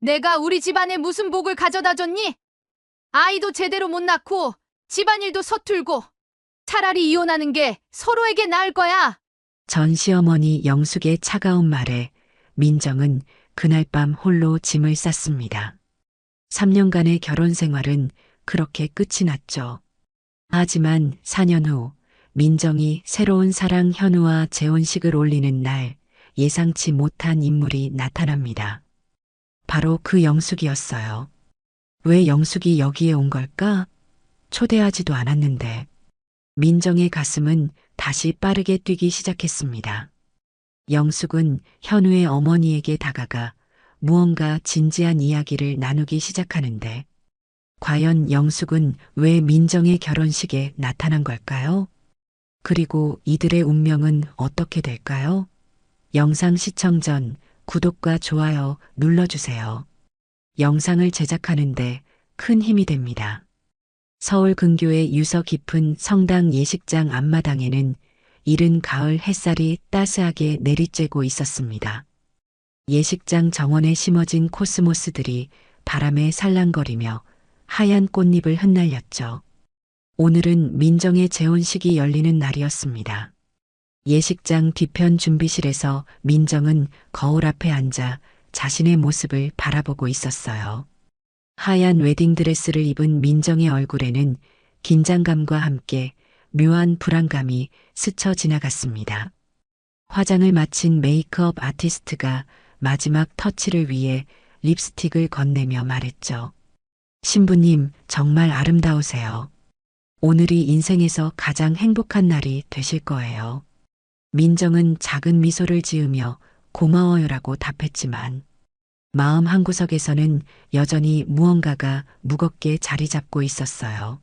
내가 우리 집안에 무슨 복을 가져다 줬니? 아이도 제대로 못 낳고 집안일도 서툴고 차라리 이혼하는 게 서로에게 나을 거야. 전 시어머니 영숙의 차가운 말에 민정은 그날 밤 홀로 짐을 쌌습니다. 3년간의 결혼 생활은 그렇게 끝이 났죠. 하지만 4년 후 민정이 새로운 사랑 현우와 재혼식을 올리는 날 예상치 못한 인물이 나타납니다. 바로 그 영숙이었어요. 왜 영숙이 여기에 온 걸까? 초대하지도 않았는데. 민정의 가슴은 다시 빠르게 뛰기 시작했습니다. 영숙은 현우의 어머니에게 다가가 무언가 진지한 이야기를 나누기 시작하는데 과연 영숙은 왜 민정의 결혼식에 나타난 걸까요? 그리고 이들의 운명은 어떻게 될까요? 영상 시청 전 구독과 좋아요 눌러주세요. 영상을 제작하는데 큰 힘이 됩니다. 서울 근교의 유서 깊은 성당 예식장 앞마당에는 이른 가을 햇살이 따스하게 내리쬐고 있었습니다. 예식장 정원에 심어진 코스모스들이 바람에 살랑거리며 하얀 꽃잎을 흩날렸죠. 오늘은 민정의 재혼식이 열리는 날이었습니다. 예식장 뒤편 준비실에서 민정은 거울 앞에 앉아 자신의 모습을 바라보고 있었어요. 하얀 웨딩드레스를 입은 민정의 얼굴에는 긴장감과 함께 묘한 불안감이 스쳐 지나갔습니다. 화장을 마친 메이크업 아티스트가 마지막 터치를 위해 립스틱을 건네며 말했죠. 신부님, 정말 아름다우세요. 오늘이 인생에서 가장 행복한 날이 되실 거예요. 민정은 작은 미소를 지으며 고마워요라고 답했지만 마음 한구석에서는 여전히 무언가가 무겁게 자리 잡고 있었어요.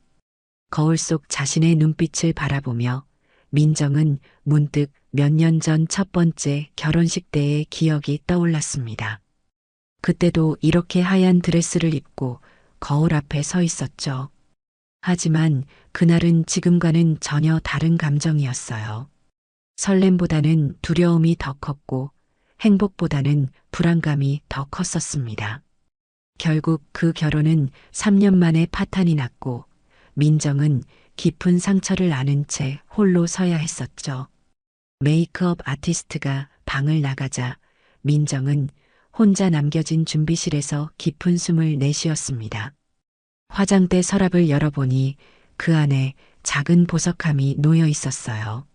거울 속 자신의 눈빛을 바라보며 민정은 문득 몇 년 전 첫 번째 결혼식 때의 기억이 떠올랐습니다. 그때도 이렇게 하얀 드레스를 입고 거울 앞에 서 있었죠. 하지만 그날은 지금과는 전혀 다른 감정이었어요. 설렘보다는 두려움이 더 컸고 행복보다는 불안감이 더 컸었습니다. 결국 그 결혼은 3년 만에 파탄이 났고 민정은 깊은 상처를 안은 채 홀로 서야 했었죠. 메이크업 아티스트가 방을 나가자 민정은 혼자 남겨진 준비실에서 깊은 숨을 내쉬었습니다. 화장대 서랍을 열어보니 그 안에 작은 보석함이 놓여 있었어요.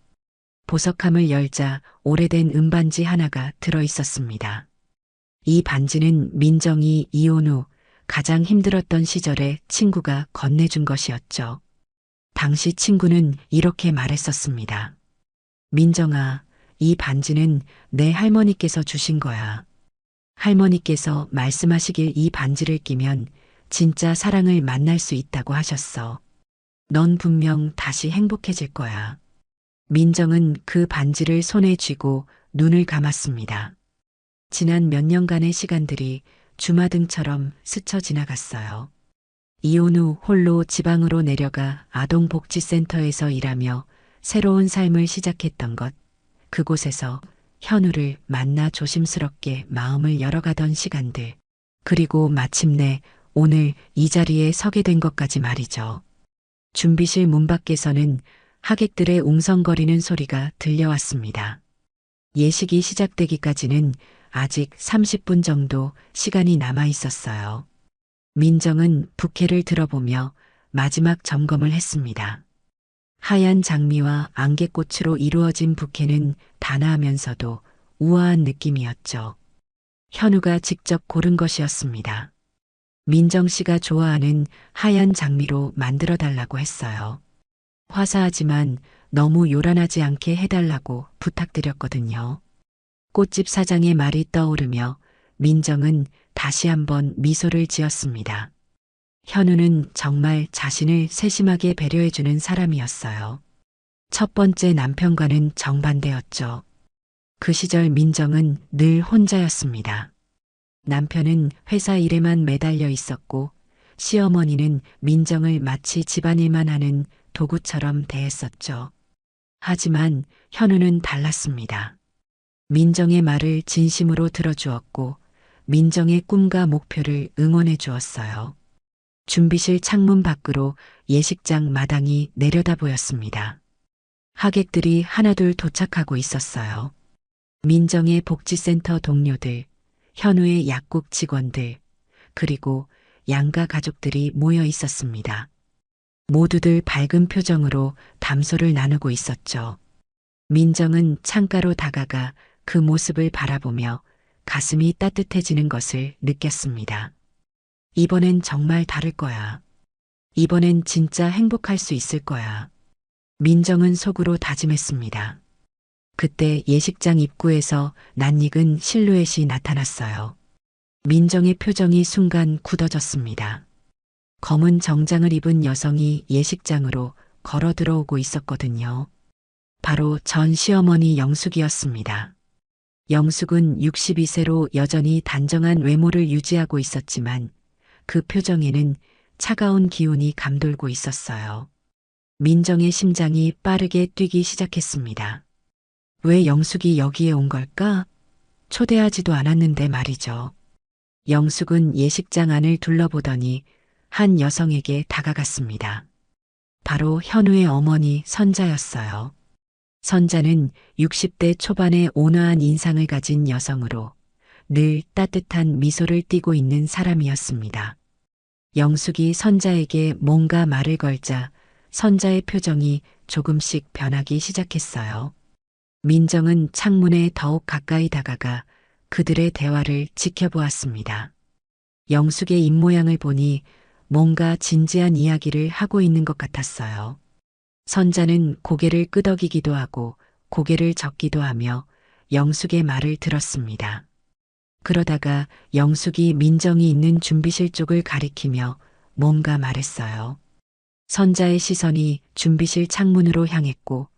보석함을 열자 오래된 은반지 하나가 들어 있었습니다. 이 반지는 민정이 이혼 후 가장 힘들었던 시절에 친구가 건네준 것이었죠. 당시 친구는 이렇게 말했었습니다. 민정아, 이 반지는 내 할머니께서 주신 거야. 할머니께서 말씀하시길 이 반지를 끼면 진짜 사랑을 만날 수 있다고 하셨어. 넌 분명 다시 행복해질 거야. 민정은 그 반지를 손에 쥐고 눈을 감았습니다. 지난 몇 년간의 시간들이 주마등처럼 스쳐 지나갔어요. 이혼 후 홀로 지방으로 내려가 아동복지센터에서 일하며 새로운 삶을 시작했던 것, 그곳에서 현우를 만나 조심스럽게 마음을 열어가던 시간들, 그리고 마침내 오늘 이 자리에 서게 된 것까지 말이죠. 준비실 문 밖에서는 하객들의 웅성거리는 소리가 들려왔습니다. 예식이 시작되기까지는 아직 30분 정도 시간이 남아 있었어요. 민정은 부케를 들어보며 마지막 점검을 했습니다. 하얀 장미와 안개꽃으로 이루어진 부케는 단아하면서도 우아한 느낌이었죠. 현우가 직접 고른 것이었습니다. 민정 씨가 좋아하는 하얀 장미로 만들어 달라고 했어요. 화사하지만 너무 요란하지 않게 해달라고 부탁드렸거든요. 꽃집 사장의 말이 떠오르며 민정은 다시 한번 미소를 지었습니다. 현우는 정말 자신을 세심하게 배려해주는 사람이었어요. 첫 번째 남편과는 정반대였죠. 그 시절 민정은 늘 혼자였습니다. 남편은 회사 일에만 매달려 있었고 시어머니는 민정을 마치 집안일만 하는 도구처럼 대했었죠. 하지만 현우는 달랐습니다. 민정의 말을 진심으로 들어주었고 민정의 꿈과 목표를 응원해 주었어요. 준비실 창문 밖으로 예식장 마당이 내려다 보였습니다. 하객들이 하나둘 도착하고 있었어요. 민정의 복지센터 동료들, 현우의 약국 직원들, 그리고 양가 가족들이 모여 있었습니다. 모두들 밝은 표정으로 담소를 나누고 있었죠. 민정은 창가로 다가가 그 모습을 바라보며 가슴이 따뜻해지는 것을 느꼈습니다. 이번엔 정말 다를 거야. 이번엔 진짜 행복할 수 있을 거야. 민정은 속으로 다짐했습니다. 그때 예식장 입구에서 낯익은 실루엣이 나타났어요. 민정의 표정이 순간 굳어졌습니다. 검은 정장을 입은 여성이 예식장으로 걸어 들어오고 있었거든요. 바로 전 시어머니 영숙이었습니다. 영숙은 62세로 여전히 단정한 외모를 유지하고 있었지만 그 표정에는 차가운 기운이 감돌고 있었어요. 민정의 심장이 빠르게 뛰기 시작했습니다. 왜 영숙이 여기에 온 걸까? 초대하지도 않았는데 말이죠. 영숙은 예식장 안을 둘러보더니 한 여성에게 다가갔습니다. 바로 현우의 어머니 선자였어요. 선자는 60대 초반의 온화한 인상을 가진 여성으로 늘 따뜻한 미소를 띠고 있는 사람이었습니다. 영숙이 선자에게 뭔가 말을 걸자 선자의 표정이 조금씩 변하기 시작했어요. 민정은 창문에 더욱 가까이 다가가 그들의 대화를 지켜보았습니다. 영숙의 입모양을 보니 뭔가 진지한 이야기를 하고 있는 것 같았어요. 선자는 고개를 끄덕이기도 하고 고개를 젓기도 하며 영숙의 말을 들었습니다. 그러다가 영숙이 민정이 있는 준비실 쪽을 가리키며 뭔가 말했어요. 선자의 시선이 준비실 창문으로 향했고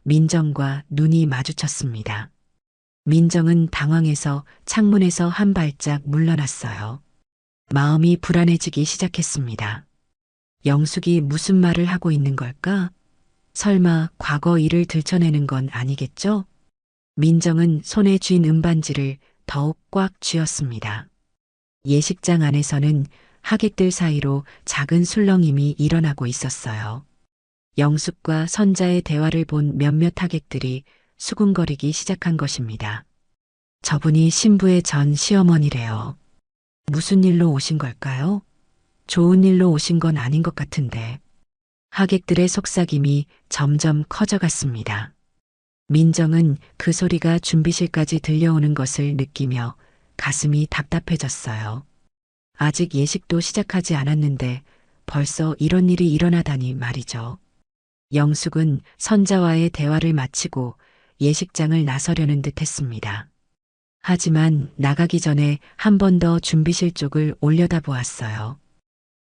민정과 눈이 마주쳤습니다. 민정은 당황해서 창문에서 한 발짝 물러났어요. 마음이 불안해지기 시작했습니다. 영숙이 무슨 말을 하고 있는 걸까? 설마 과거 일을 들춰내는 건 아니겠죠? 민정은 손에 쥔 은반지를 더욱 꽉 쥐었습니다. 예식장 안에서는 하객들 사이로 작은 술렁임이 일어나고 있었어요. 영숙과 선자의 대화를 본 몇몇 하객들이 수군거리기 시작한 것입니다. 저분이 신부의 전 시어머니래요. 무슨 일로 오신 걸까요? 좋은 일로 오신 건 아닌 것 같은데. 하객들의 속삭임이 점점 커져갔습니다. 민정은 그 소리가 준비실까지 들려오는 것을 느끼며 가슴이 답답해졌어요. 아직 예식도 시작하지 않았는데 벌써 이런 일이 일어나다니 말이죠. 영숙은 선자와의 대화를 마치고 예식장을 나서려는 듯 했습니다. 하지만 나가기 전에 한 번 더 준비실 쪽을 올려다보았어요.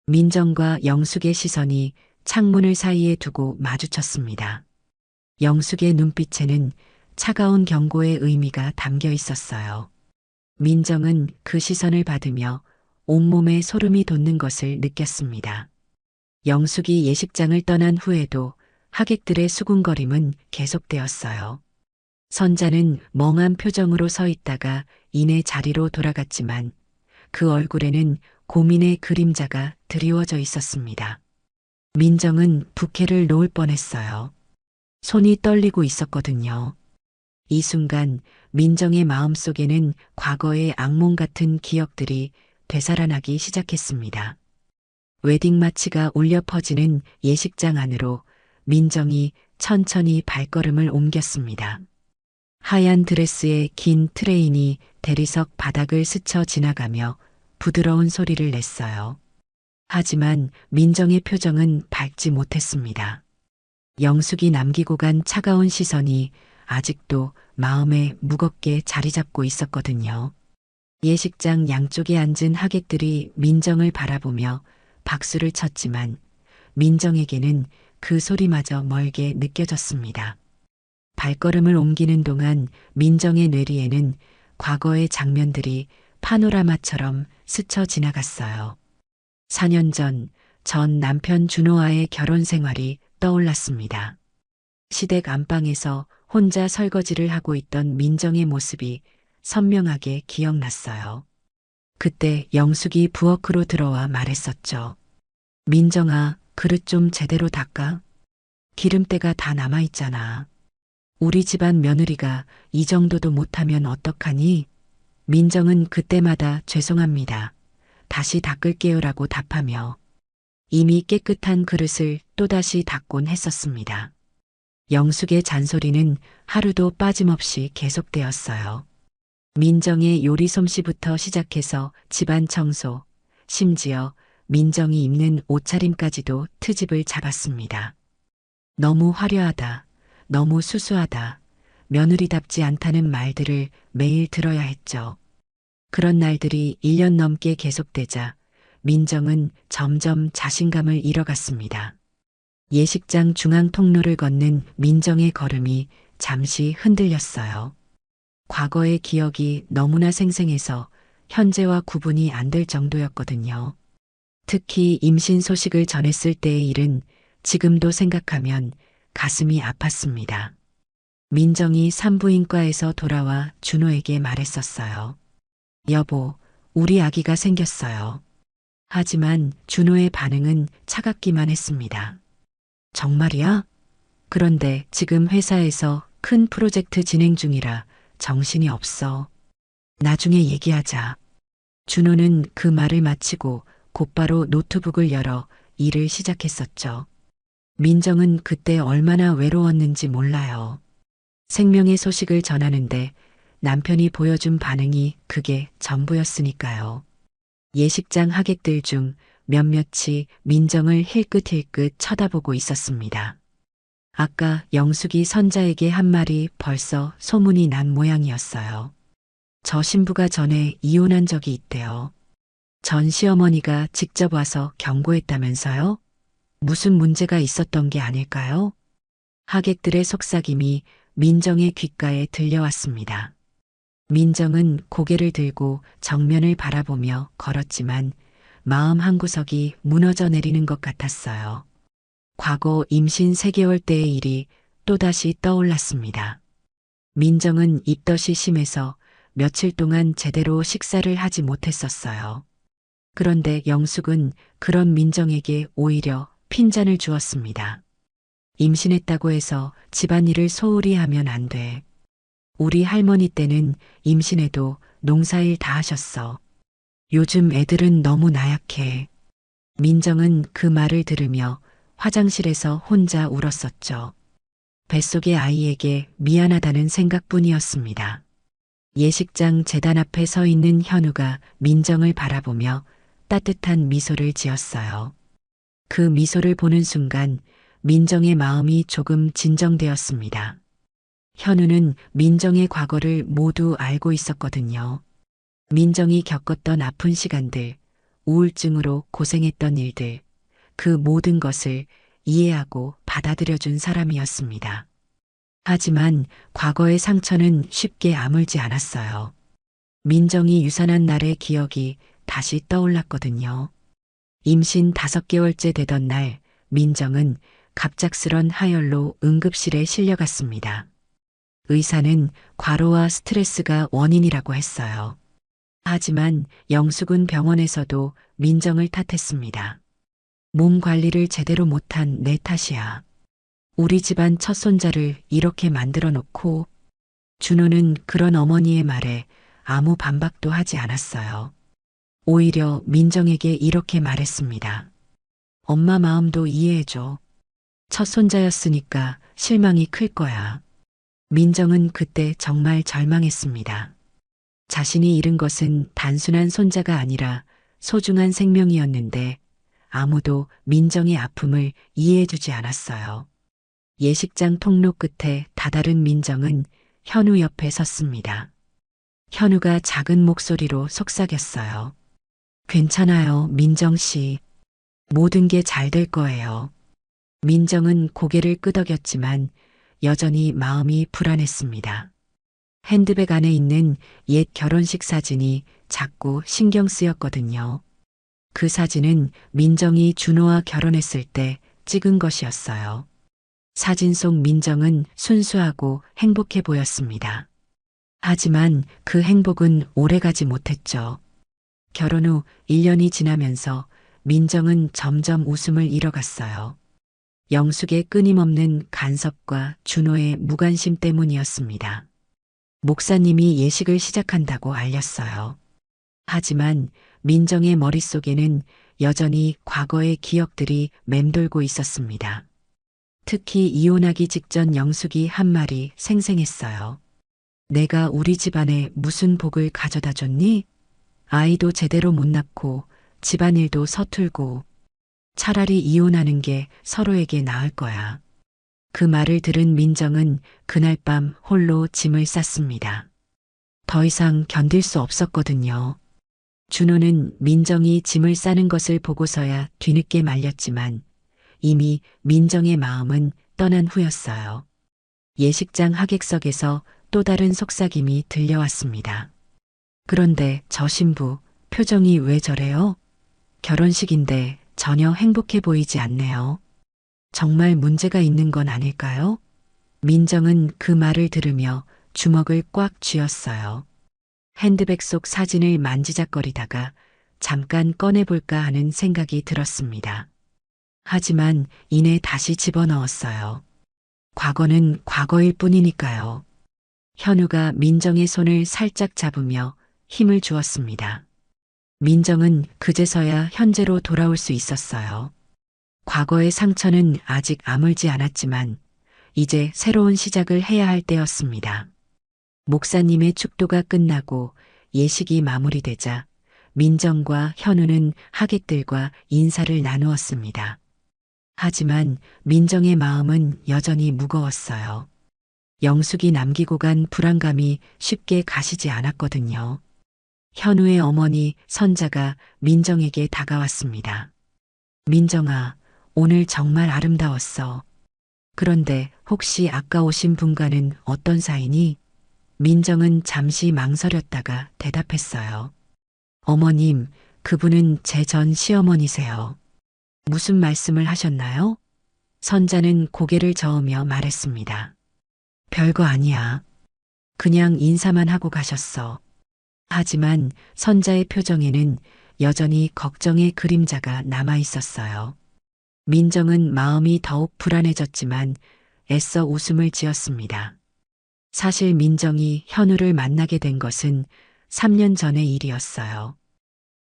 민정과 영숙의 시선이 창문을 사이에 두고 마주쳤습니다. 영숙의 눈빛에는 차가운 경고의 의미가 담겨 있었어요. 민정은 그 시선을 받으며 온몸에 소름이 돋는 것을 느꼈습니다. 영숙이 예식장을 떠난 후에도 하객들의 수군거림은 계속되었어요. 선자는 멍한 표정으로 서 있다가 이내 자리로 돌아갔지만 그 얼굴에는 고민의 그림자가 드리워져 있었습니다. 민정은 부케를 놓을 뻔했어요. 손이 떨리고 있었거든요. 이 순간 민정의 마음속에는 과거의 악몽 같은 기억들이 되살아나기 시작했습니다. 웨딩마치가 울려 퍼지는 예식장 안으로 민정이 천천히 발걸음을 옮겼습니다. 하얀 드레스의 긴 트레인이 대리석 바닥을 스쳐 지나가며 부드러운 소리를 냈어요. 하지만 민정의 표정은 밝지 못했습니다. 영숙이 남기고 간 차가운 시선이 아직도 마음에 무겁게 자리 잡고 있었거든요. 예식장 양쪽에 앉은 하객들이 민정을 바라보며 박수를 쳤지만 민정에게는 그 소리마저 멀게 느껴졌습니다. 발걸음을 옮기는 동안 민정의 뇌리에는 과거의 장면들이 파노라마처럼 스쳐 지나갔어요. 4년 전 남편 준호와의 결혼 생활이 떠올랐습니다. 시댁 안방에서 혼자 설거지를 하고 있던 민정의 모습이 선명하게 기억났어요. 그때 영숙이 부엌으로 들어와 말했었죠. 민정아, 그릇 좀 제대로 닦아. 기름때가 다 남아있잖아. 우리 집안 며느리가 이 정도도 못하면 어떡하니? 민정은 그때마다 죄송합니다. 다시 닦을게요라고 답하며 이미 깨끗한 그릇을 또다시 닦곤 했었습니다. 영숙의 잔소리는 하루도 빠짐없이 계속되었어요. 민정의 요리 솜씨부터 시작해서 집안 청소, 심지어 민정이 입는 옷차림까지도 트집을 잡았습니다. 너무 화려하다, 너무 수수하다, 며느리답지 않다는 말들을 매일 들어야 했죠. 그런 날들이 1년 넘게 계속되자 민정은 점점 자신감을 잃어갔습니다. 예식장 중앙 통로를 걷는 민정의 걸음이 잠시 흔들렸어요. 과거의 기억이 너무나 생생해서 현재와 구분이 안 될 정도였거든요. 특히 임신 소식을 전했을 때의 일은 지금도 생각하면 가슴이 아팠습니다. 민정이 산부인과에서 돌아와 준호에게 말했었어요. 여보, 우리 아기가 생겼어요. 하지만 준호의 반응은 차갑기만 했습니다. 정말이야? 그런데 지금 회사에서 큰 프로젝트 진행 중이라 정신이 없어. 나중에 얘기하자. 준호는 그 말을 마치고 곧바로 노트북을 열어 일을 시작했었죠. 민정은 그때 얼마나 외로웠는지 몰라요. 생명의 소식을 전하는데 남편이 보여준 반응이 그게 전부였으니까요. 예식장 하객들 중 몇몇이 민정을 힐끗힐끗 쳐다보고 있었습니다. 아까 영숙이 선자에게 한 말이 벌써 소문이 난 모양이었어요. 저 신부가 전에 이혼한 적이 있대요. 전 시어머니가 직접 와서 경고했다면서요? 무슨 문제가 있었던 게 아닐까요? 하객들의 속삭임이 민정의 귓가에 들려왔습니다. 민정은 고개를 들고 정면을 바라보며 걸었지만 마음 한구석이 무너져 내리는 것 같았어요. 과거 임신 3개월 때의 일이 또다시 떠올랐습니다. 민정은 입덧이 심해서 며칠 동안 제대로 식사를 하지 못했었어요. 그런데 영숙은 그런 민정에게 오히려 핀잔을 주었습니다. 임신했다고 해서 집안일을 소홀히 하면 안 돼. 우리 할머니 때는 임신해도 농사일 다 하셨어. 요즘 애들은 너무 나약해. 민정은 그 말을 들으며 화장실에서 혼자 울었었죠. 뱃속의 아이에게 미안하다는 생각뿐이었습니다. 예식장 제단 앞에 서 있는 현우가 민정을 바라보며 따뜻한 미소를 지었어요. 그 미소를 보는 순간 민정의 마음이 조금 진정되었습니다. 현우는 민정의 과거를 모두 알고 있었거든요. 민정이 겪었던 아픈 시간들, 우울증으로 고생했던 일들, 그 모든 것을 이해하고 받아들여준 사람이었습니다. 하지만 과거의 상처는 쉽게 아물지 않았어요. 민정이 유산한 날의 기억이 다시 떠올랐거든요. 임신 5개월째 되던 날, 민정은 갑작스런 하혈로 응급실에 실려갔습니다. 의사는 과로와 스트레스가 원인이라고 했어요. 하지만 영숙은 병원에서도 민정을 탓했습니다. 몸 관리를 제대로 못한 내 탓이야. 우리 집안 첫 손자를 이렇게 만들어 놓고. 준호는 그런 어머니의 말에 아무 반박도 하지 않았어요. 오히려 민정에게 이렇게 말했습니다. 엄마 마음도 이해해줘. 첫 손자였으니까 실망이 클 거야. 민정은 그때 정말 절망했습니다. 자신이 잃은 것은 단순한 손자가 아니라 소중한 생명이었는데 아무도 민정의 아픔을 이해해주지 않았어요. 예식장 통로 끝에 다다른 민정은 현우 옆에 섰습니다. 현우가 작은 목소리로 속삭였어요. 괜찮아요, 민정 씨. 모든 게 잘 될 거예요. 민정은 고개를 끄덕였지만 여전히 마음이 불안했습니다. 핸드백 안에 있는 옛 결혼식 사진이 자꾸 신경 쓰였거든요. 그 사진은 민정이 준호와 결혼했을 때 찍은 것이었어요. 사진 속 민정은 순수하고 행복해 보였습니다. 하지만 그 행복은 오래가지 못했죠. 결혼 후 1년이 지나면서 민정은 점점 웃음을 잃어갔어요. 영숙의 끊임없는 간섭과 준호의 무관심 때문이었습니다. 목사님이 예식을 시작한다고 알렸어요. 하지만 민정의 머릿속에는 여전히 과거의 기억들이 맴돌고 있었습니다. 특히 이혼하기 직전 영숙이 한 말이 생생했어요. 내가 우리 집안에 무슨 복을 가져다 줬니? 아이도 제대로 못 낳고 집안일도 서툴고 차라리 이혼하는 게 서로에게 나을 거야. 그 말을 들은 민정은 그날 밤 홀로 짐을 쌌습니다. 더 이상 견딜 수 없었거든요. 준호는 민정이 짐을 싸는 것을 보고서야 뒤늦게 말렸지만 이미 민정의 마음은 떠난 후였어요. 예식장 하객석에서 또 다른 속삭임이 들려왔습니다. 그런데 저 신부 표정이 왜 저래요? 결혼식인데 전혀 행복해 보이지 않네요. 정말 문제가 있는 건 아닐까요? 민정은 그 말을 들으며 주먹을 꽉 쥐었어요. 핸드백 속 사진을 만지작거리다가 잠깐 꺼내볼까 하는 생각이 들었습니다. 하지만 이내 다시 집어넣었어요. 과거는 과거일 뿐이니까요. 현우가 민정의 손을 살짝 잡으며 힘을 주었습니다. 민정은 그제서야 현재로 돌아올 수 있었어요. 과거의 상처는 아직 아물지 않았지만 이제 새로운 시작을 해야 할 때였습니다. 목사님의 축도가 끝나고 예식이 마무리되자 민정과 현우는 하객들과 인사를 나누었습니다. 하지만 민정의 마음은 여전히 무거웠어요. 영숙이 남기고 간 불안감이 쉽게 가시지 않았거든요. 현우의 어머니 선자가 민정에게 다가왔습니다. 민정아, 오늘 정말 아름다웠어. 그런데 혹시 아까 오신 분과는 어떤 사이니? 민정은 잠시 망설였다가 대답했어요. 어머님, 그분은 제 전 시어머니세요. 무슨 말씀을 하셨나요? 선자는 고개를 저으며 말했습니다. 별거 아니야. 그냥 인사만 하고 가셨어. 하지만 선자의 표정에는 여전히 걱정의 그림자가 남아 있었어요. 민정은 마음이 더욱 불안해졌지만 애써 웃음을 지었습니다. 사실 민정이 현우를 만나게 된 것은 3년 전의 일이었어요.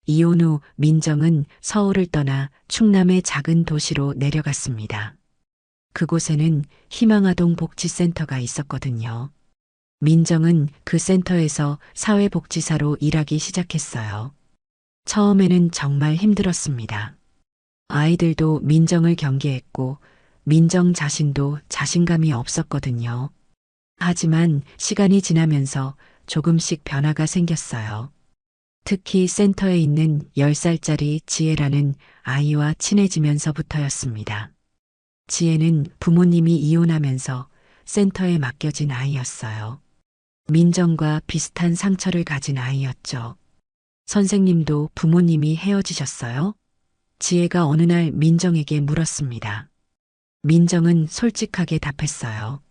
이혼 후 민정은 서울을 떠나 충남의 작은 도시로 내려갔습니다. 그곳에는 희망아동 복지센터가 있었거든요. 민정은 그 센터에서 사회복지사로 일하기 시작했어요. 처음에는 정말 힘들었습니다. 아이들도 민정을 경계했고 민정 자신도 자신감이 없었거든요. 하지만 시간이 지나면서 조금씩 변화가 생겼어요. 특히 센터에 있는 10살짜리 지혜라는 아이와 친해지면서부터였습니다. 지혜는 부모님이 이혼하면서 센터에 맡겨진 아이였어요. 민정과 비슷한 상처를 가진 아이였죠. 선생님도 부모님이 헤어지셨어요? 지혜가 어느 날 민정에게 물었습니다. 민정은 솔직하게 답했어요.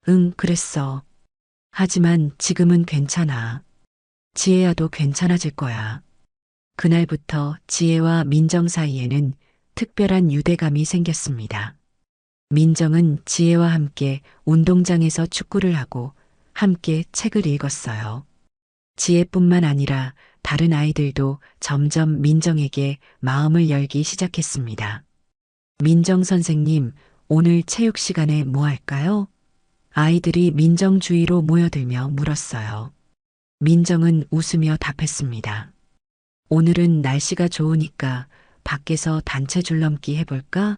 응, 그랬어. 하지만 지금은 괜찮아. 지혜야도 괜찮아질 거야. 그날부터 지혜와 민정 사이에는 특별한 유대감이 생겼습니다. 민정은 지혜와 함께 운동장에서 축구를 하고 함께 책을 읽었어요. 지혜뿐만 아니라 다른 아이들도 점점 민정에게 마음을 열기 시작했습니다. 민정 선생님, 오늘 체육 시간에 뭐 할까요? 아이들이 민정 주위로 모여들며 물었어요. 민정은 웃으며 답했습니다. 오늘은 날씨가 좋으니까 밖에서 단체 줄넘기 해볼까?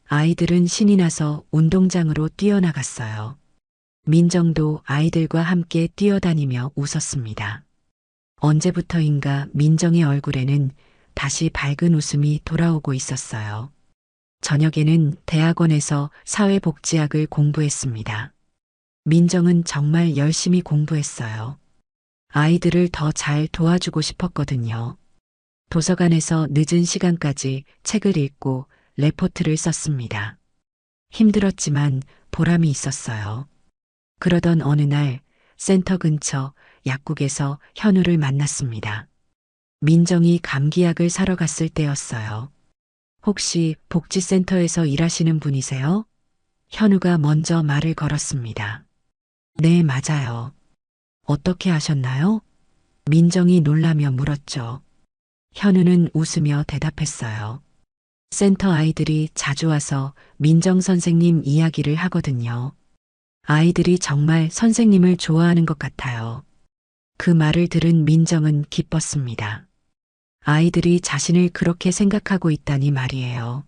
아이들은 신이 나서 운동장으로 뛰어나갔어요. 민정도 아이들과 함께 뛰어다니며 웃었습니다. 언제부터인가 민정의 얼굴에는 다시 밝은 웃음이 돌아오고 있었어요. 저녁에는 대학원에서 사회복지학을 공부했습니다. 민정은 정말 열심히 공부했어요. 아이들을 더 잘 도와주고 싶었거든요. 도서관에서 늦은 시간까지 책을 읽고 레포트를 썼습니다. 힘들었지만 보람이 있었어요. 그러던 어느 날 센터 근처 약국에서 현우를 만났습니다. 민정이 감기약을 사러 갔을 때였어요. 혹시 복지센터에서 일하시는 분이세요? 현우가 먼저 말을 걸었습니다. 네, 맞아요. 어떻게 아셨나요? 민정이 놀라며 물었죠. 현우는 웃으며 대답했어요. 센터 아이들이 자주 와서 민정 선생님 이야기를 하거든요. 아이들이 정말 선생님을 좋아하는 것 같아요. 그 말을 들은 민정은 기뻤습니다. 아이들이 자신을 그렇게 생각하고 있다니 말이에요.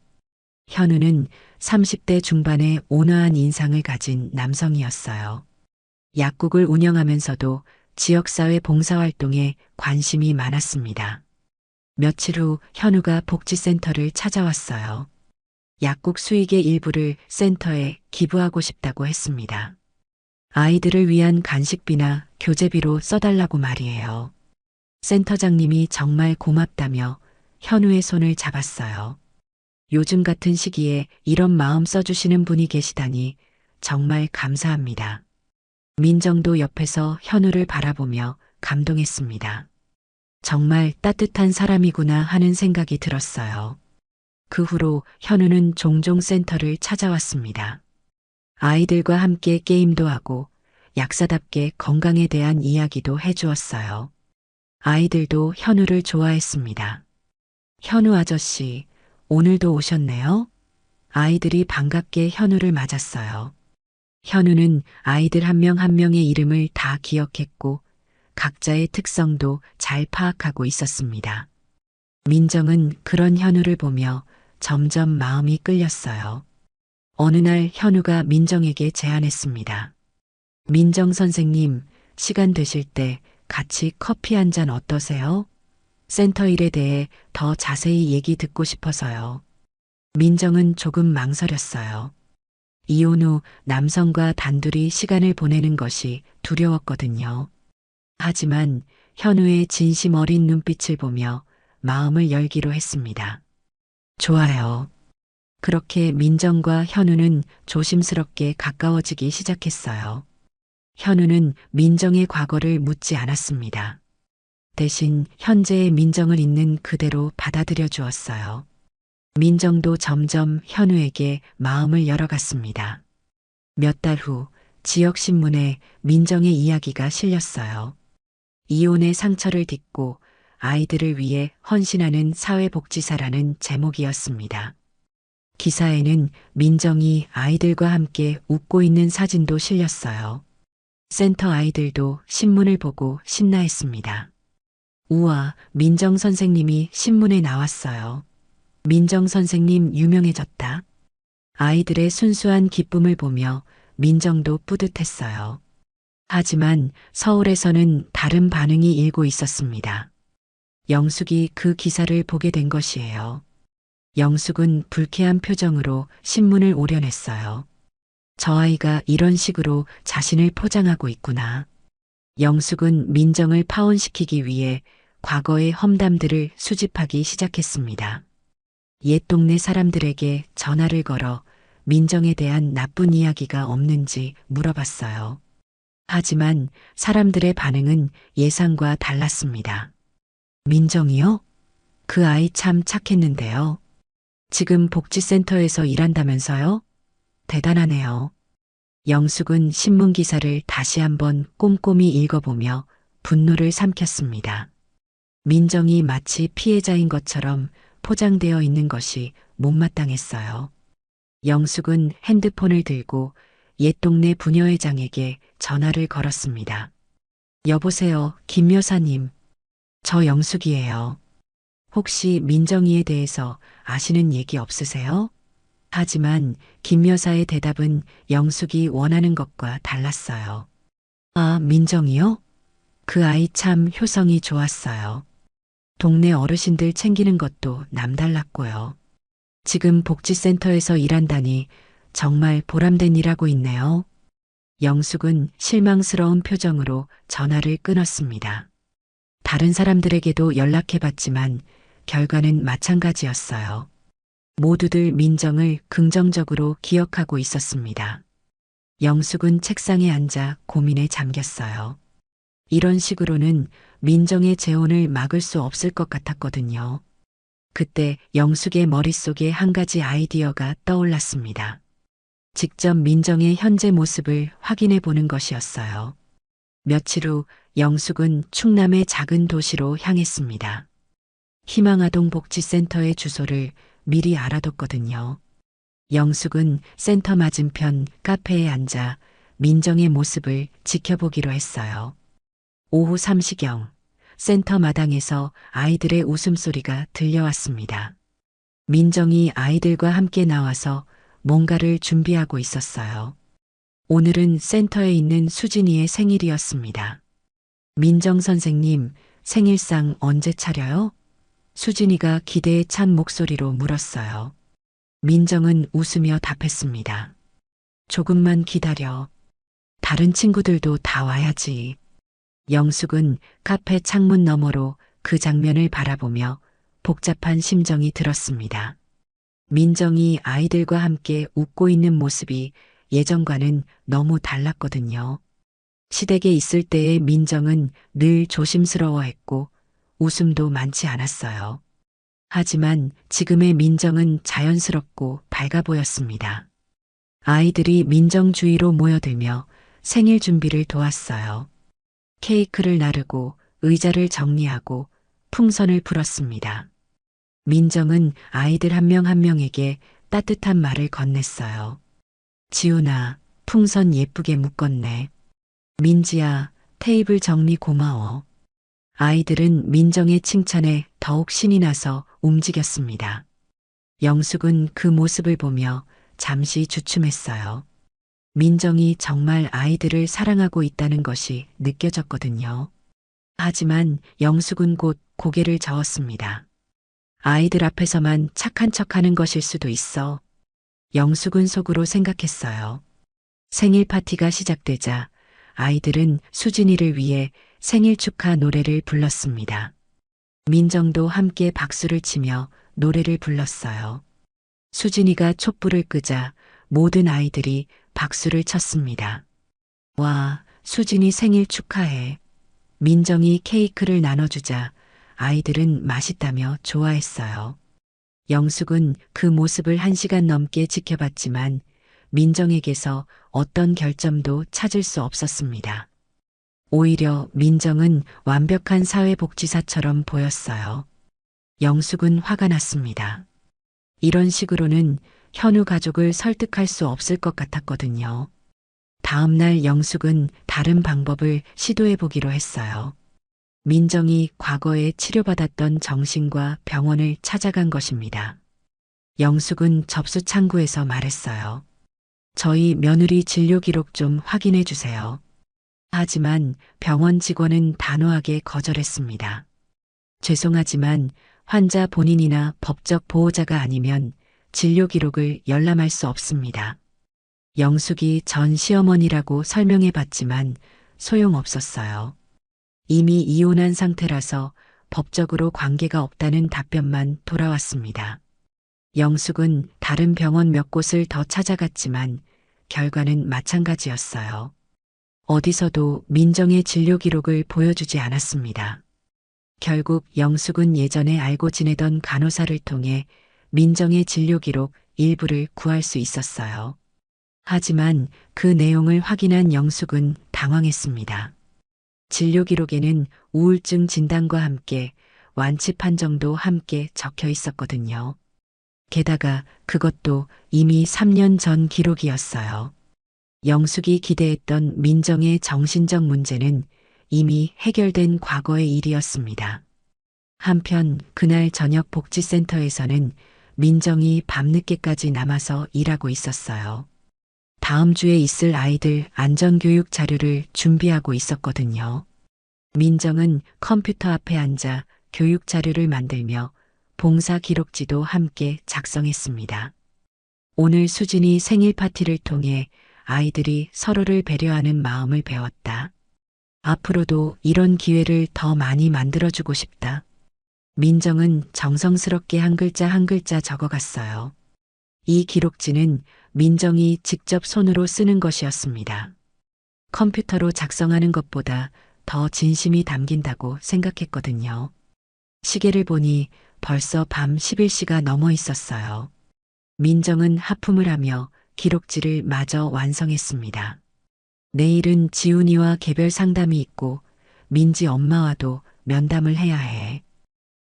현우는 30대 중반의 온화한 인상을 가진 남성이었어요. 약국을 운영하면서도 지역사회 봉사활동에 관심이 많았습니다. 며칠 후 현우가 복지센터를 찾아왔어요. 약국 수익의 일부를 센터에 기부하고 싶다고 했습니다. 아이들을 위한 간식비나 교재비로 써달라고 말이에요. 센터장님이 정말 고맙다며 현우의 손을 잡았어요. 요즘 같은 시기에 이런 마음 써주시는 분이 계시다니 정말 감사합니다. 민정도 옆에서 현우를 바라보며 감동했습니다. 정말 따뜻한 사람이구나 하는 생각이 들었어요. 그 후로 현우는 종종 센터를 찾아왔습니다. 아이들과 함께 게임도 하고 약사답게 건강에 대한 이야기도 해주었어요. 아이들도 현우를 좋아했습니다. 현우 아저씨, 오늘도 오셨네요? 아이들이 반갑게 현우를 맞았어요. 현우는 아이들 한 명 한 명의 이름을 다 기억했고 각자의 특성도 잘 파악하고 있었습니다. 민정은 그런 현우를 보며 점점 마음이 끌렸어요. 어느 날 현우가 민정에게 제안했습니다. 민정 선생님, 시간 되실 때 같이 커피 한 잔 어떠세요? 센터 일에 대해 더 자세히 얘기 듣고 싶어서요. 민정은 조금 망설였어요. 이혼 후 남성과 단둘이 시간을 보내는 것이 두려웠거든요. 하지만 현우의 진심 어린 눈빛을 보며 마음을 열기로 했습니다. 좋아요. 그렇게 민정과 현우는 조심스럽게 가까워지기 시작했어요. 현우는 민정의 과거를 묻지 않았습니다. 대신 현재의 민정을 있는 그대로 받아들여 주었어요. 민정도 점점 현우에게 마음을 열어갔습니다. 몇 달 후 지역신문에 민정의 이야기가 실렸어요. 이혼의 상처를 딛고 아이들을 위해 헌신하는 사회복지사라는 제목이었습니다. 기사에는 민정이 아이들과 함께 웃고 있는 사진도 실렸어요. 센터 아이들도 신문을 보고 신나했습니다. 우와, 민정 선생님이 신문에 나왔어요. 민정 선생님 유명해졌다. 아이들의 순수한 기쁨을 보며 민정도 뿌듯했어요. 하지만 서울에서는 다른 반응이 일고 있었습니다. 영숙이 그 기사를 보게 된 것이에요. 영숙은 불쾌한 표정으로 신문을 오려냈어요. 저 아이가 이런 식으로 자신을 포장하고 있구나. 영숙은 민정을 파혼시키기 위해 과거의 험담들을 수집하기 시작했습니다. 옛 동네 사람들에게 전화를 걸어 민정에 대한 나쁜 이야기가 없는지 물어봤어요. 하지만 사람들의 반응은 예상과 달랐습니다. 민정이요? 그 아이 참 착했는데요. 지금 복지센터에서 일한다면서요? 대단하네요. 영숙은 신문 기사를 다시 한번 꼼꼼히 읽어보며 분노를 삼켰습니다. 민정이 마치 피해자인 것처럼 포장되어 있는 것이 못마땅했어요. 영숙은 핸드폰을 들고 옛 동네 부녀회장에게 전화를 걸었습니다. 여보세요, 김 여사님. 저 영숙이에요. 혹시 민정이에 대해서 아시는 얘기 없으세요? 하지만 김 여사의 대답은 영숙이 원하는 것과 달랐어요. 아, 민정이요? 그 아이 참 효성이 좋았어요. 동네 어르신들 챙기는 것도 남달랐고요. 지금 복지센터에서 일한다니 정말 보람된 일하고 있네요. 영숙은 실망스러운 표정으로 전화를 끊었습니다. 다른 사람들에게도 연락해봤지만 결과는 마찬가지였어요. 모두들 민정을 긍정적으로 기억하고 있었습니다. 영숙은 책상에 앉아 고민에 잠겼어요. 이런 식으로는 민정의 재혼을 막을 수 없을 것 같았거든요. 그때 영숙의 머릿속에 한 가지 아이디어가 떠올랐습니다. 직접 민정의 현재 모습을 확인해 보는 것이었어요. 며칠 후 영숙은 충남의 작은 도시로 향했습니다. 희망아동 복지센터의 주소를 미리 알아뒀거든요. 영숙은 센터 맞은편 카페에 앉아 민정의 모습을 지켜보기로 했어요. 오후 3시경 센터 마당에서 아이들의 웃음소리가 들려왔습니다. 민정이 아이들과 함께 나와서 뭔가를 준비하고 있었어요. 오늘은 센터에 있는 수진이의 생일이었습니다. 민정 선생님, 생일상 언제 차려요? 수진이가 기대에 찬 목소리로 물었어요. 민정은 웃으며 답했습니다. 조금만 기다려. 다른 친구들도 다 와야지. 영숙은 카페 창문 너머로 그 장면을 바라보며 복잡한 심정이 들었습니다. 민정이 아이들과 함께 웃고 있는 모습이 예전과는 너무 달랐거든요. 시댁에 있을 때의 민정은 늘 조심스러워했고 웃음도 많지 않았어요. 하지만 지금의 민정은 자연스럽고 밝아 보였습니다. 아이들이 민정 주위로 모여들며 생일 준비를 도왔어요. 케이크를 나르고 의자를 정리하고 풍선을 불었습니다. 민정은 아이들 한 명 한 명에게 따뜻한 말을 건넸어요. 지훈아, 풍선 예쁘게 묶었네. 민지야, 테이블 정리 고마워. 아이들은 민정의 칭찬에 더욱 신이 나서 움직였습니다. 영숙은 그 모습을 보며 잠시 주춤했어요. 민정이 정말 아이들을 사랑하고 있다는 것이 느껴졌거든요. 하지만 영숙은 곧 고개를 저었습니다. 아이들 앞에서만 착한 척하는 것일 수도 있어. 영숙은 속으로 생각했어요. 생일 파티가 시작되자 아이들은 수진이를 위해 생일 축하 노래를 불렀습니다. 민정도 함께 박수를 치며 노래를 불렀어요. 수진이가 촛불을 끄자 모든 아이들이 박수를 쳤습니다. 와, 수진이 생일 축하해. 민정이 케이크를 나눠주자 아이들은 맛있다며 좋아했어요. 영숙은 그 모습을 1시간 넘게 지켜봤지만 민정에게서 어떤 결점도 찾을 수 없었습니다. 오히려 민정은 완벽한 사회복지사처럼 보였어요. 영숙은 화가 났습니다. 이런 식으로는 현우 가족을 설득할 수 없을 것 같았거든요. 다음 날 영숙은 다른 방법을 시도해 보기로 했어요. 민정이 과거에 치료받았던 정신과 병원을 찾아간 것입니다. 영숙은 접수 창구에서 말했어요. 저희 며느리 진료 기록 좀 확인해 주세요. 하지만 병원 직원은 단호하게 거절했습니다. 죄송하지만 환자 본인이나 법적 보호자가 아니면 진료 기록을 열람할 수 없습니다. 영숙이 전 시어머니라고 설명해 봤지만 소용없었어요. 이미 이혼한 상태라서 법적으로 관계가 없다는 답변만 돌아왔습니다. 영숙은 다른 병원 몇 곳을 더 찾아갔지만 결과는 마찬가지였어요. 어디서도 민정의 진료 기록을 보여주지 않았습니다. 결국 영숙은 예전에 알고 지내던 간호사를 통해 민정의 진료 기록 일부를 구할 수 있었어요. 하지만 그 내용을 확인한 영숙은 당황했습니다. 진료 기록에는 우울증 진단과 함께 완치 판정도 함께 적혀 있었거든요. 게다가 그것도 이미 3년 전 기록이었어요. 영숙이 기대했던 민정의 정신적 문제는 이미 해결된 과거의 일이었습니다. 한편 그날 저녁 복지센터에서는 민정이 밤늦게까지 남아서 일하고 있었어요. 다음 주에 있을 아이들 안전교육 자료를 준비하고 있었거든요. 민정은 컴퓨터 앞에 앉아 교육 자료를 만들며 봉사 기록지도 함께 작성했습니다. 오늘 수진이 생일 파티를 통해 아이들이 서로를 배려하는 마음을 배웠다. 앞으로도 이런 기회를 더 많이 만들어주고 싶다. 민정은 정성스럽게 한 글자 한 글자 적어갔어요. 이 기록지는 민정이 직접 손으로 쓰는 것이었습니다. 컴퓨터로 작성하는 것보다 더 진심이 담긴다고 생각했거든요. 시계를 보니 벌써 밤 11시가 넘어 있었어요. 민정은 하품을 하며 기록지를 마저 완성했습니다. 내일은 지훈이와 개별 상담이 있고 민지 엄마와도 면담을 해야 해.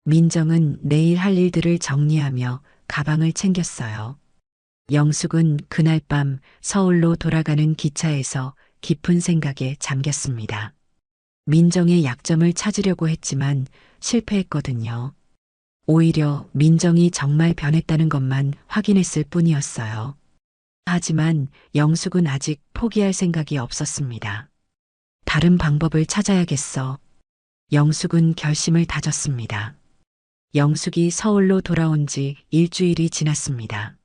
민정은 내일 할 일들을 정리하며 가방을 챙겼어요. 영숙은 그날 밤 서울로 돌아가는 기차에서 깊은 생각에 잠겼습니다. 민정의 약점을 찾으려고 했지만 실패했거든요. 오히려 민정이 정말 변했다는 것만 확인했을 뿐이었어요. 하지만 영숙은 아직 포기할 생각이 없었습니다. 다른 방법을 찾아야겠어. 영숙은 결심을 다졌습니다. 영숙이 서울로 돌아온 지 일주일이 지났습니다.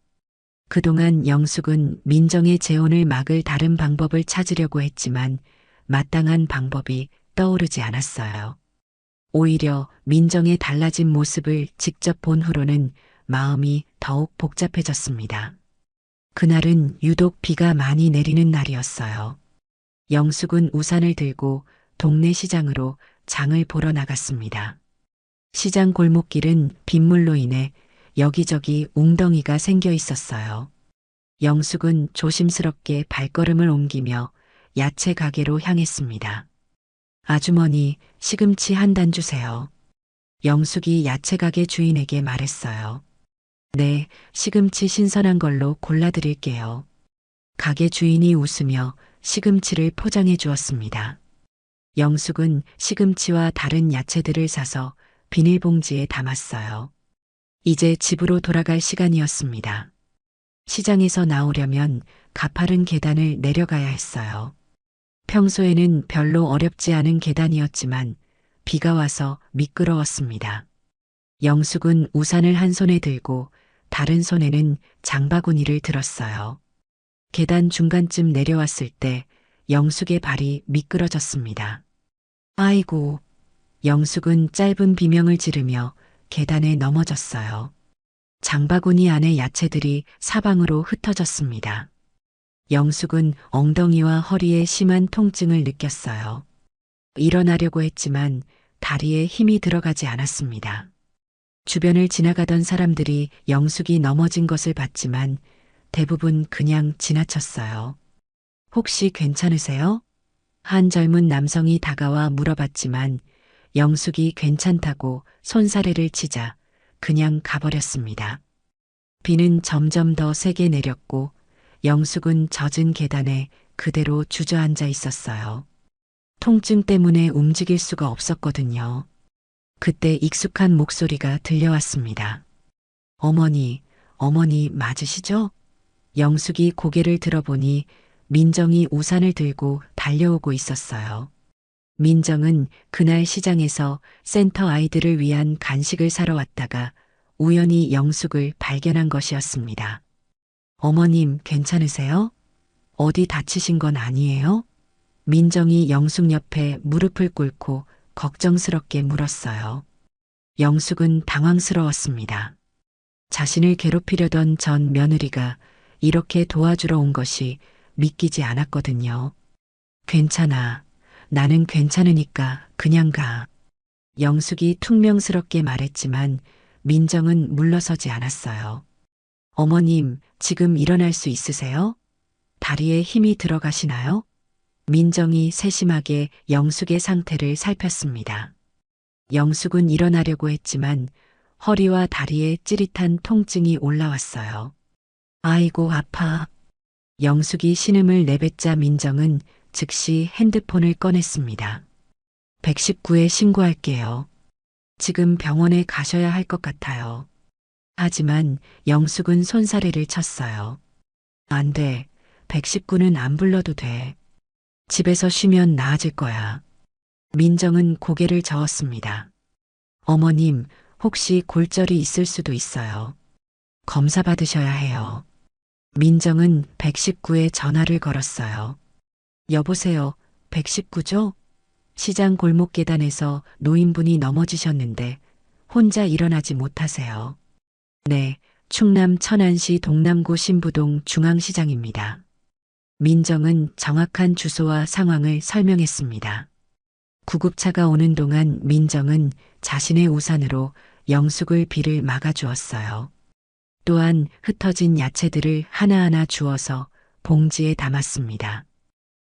그동안 영숙은 민정의 재혼을 막을 다른 방법을 찾으려고 했지만 마땅한 방법이 떠오르지 않았어요. 오히려 민정의 달라진 모습을 직접 본 후로는 마음이 더욱 복잡해졌습니다. 그날은 유독 비가 많이 내리는 날이었어요. 영숙은 우산을 들고 동네 시장으로 장을 보러 나갔습니다. 시장 골목길은 빗물로 인해 여기저기 웅덩이가 생겨 있었어요. 영숙은 조심스럽게 발걸음을 옮기며 야채 가게로 향했습니다. 아주머니, 시금치 한 단 주세요. 영숙이 야채 가게 주인에게 말했어요. 네, 시금치 신선한 걸로 골라드릴게요. 가게 주인이 웃으며 시금치를 포장해 주었습니다. 영숙은 시금치와 다른 야채들을 사서 비닐봉지에 담았어요. 이제 집으로 돌아갈 시간이었습니다. 시장에서 나오려면 가파른 계단을 내려가야 했어요. 평소에는 별로 어렵지 않은 계단이었지만 비가 와서 미끄러웠습니다. 영숙은 우산을 한 손에 들고 다른 손에는 장바구니를 들었어요. 계단 중간쯤 내려왔을 때 영숙의 발이 미끄러졌습니다. 아이고, 영숙은 짧은 비명을 지르며 계단에 넘어졌어요. 장바구니 안에 야채들이 사방으로 흩어졌습니다. 영숙은 엉덩이와 허리에 심한 통증을 느꼈어요. 일어나려고 했지만 다리에 힘이 들어가지 않았습니다. 주변을 지나가던 사람들이 영숙이 넘어진 것을 봤지만 대부분 그냥 지나쳤어요. 혹시 괜찮으세요? 한 젊은 남성이 다가와 물어봤지만 영숙이 괜찮다고 손사래를 치자 그냥 가버렸습니다. 비는 점점 더 세게 내렸고 영숙은 젖은 계단에 그대로 주저앉아 있었어요. 통증 때문에 움직일 수가 없었거든요. 그때 익숙한 목소리가 들려왔습니다. 어머니, 어머니 맞으시죠? 영숙이 고개를 들어보니 민정이 우산을 들고 달려오고 있었어요. 민정은 그날 시장에서 센터 아이들을 위한 간식을 사러 왔다가 우연히 영숙을 발견한 것이었습니다. 어머님 괜찮으세요? 어디 다치신 건 아니에요? 민정이 영숙 옆에 무릎을 꿇고 걱정스럽게 물었어요. 영숙은 당황스러웠습니다. 자신을 괴롭히려던 전 며느리가 이렇게 도와주러 온 것이 믿기지 않았거든요. 괜찮아. 나는 괜찮으니까 그냥 가. 영숙이 퉁명스럽게 말했지만 민정은 물러서지 않았어요. 어머님, 지금 일어날 수 있으세요? 다리에 힘이 들어가시나요? 민정이 세심하게 영숙의 상태를 살폈습니다. 영숙은 일어나려고 했지만 허리와 다리에 찌릿한 통증이 올라왔어요. 아이고 아파. 영숙이 신음을 내뱉자 민정은 즉시 핸드폰을 꺼냈습니다. 119에 신고할게요. 지금 병원에 가셔야 할 것 같아요. 하지만 영숙은 손사래를 쳤어요. 안 돼. 119는 안 불러도 돼. 집에서 쉬면 나아질 거야. 민정은 고개를 저었습니다. 어머님, 혹시 골절이 있을 수도 있어요. 검사 받으셔야 해요. 민정은 119에 전화를 걸었어요. 여보세요, 119죠? 시장 골목 계단에서 노인분이 넘어지셨는데 혼자 일어나지 못하세요. 네, 충남 천안시 동남구 신부동 중앙시장입니다. 민정은 정확한 주소와 상황을 설명했습니다. 구급차가 오는 동안 민정은 자신의 우산으로 영숙을 비를 막아주었어요. 또한 흩어진 야채들을 하나하나 주워서 봉지에 담았습니다.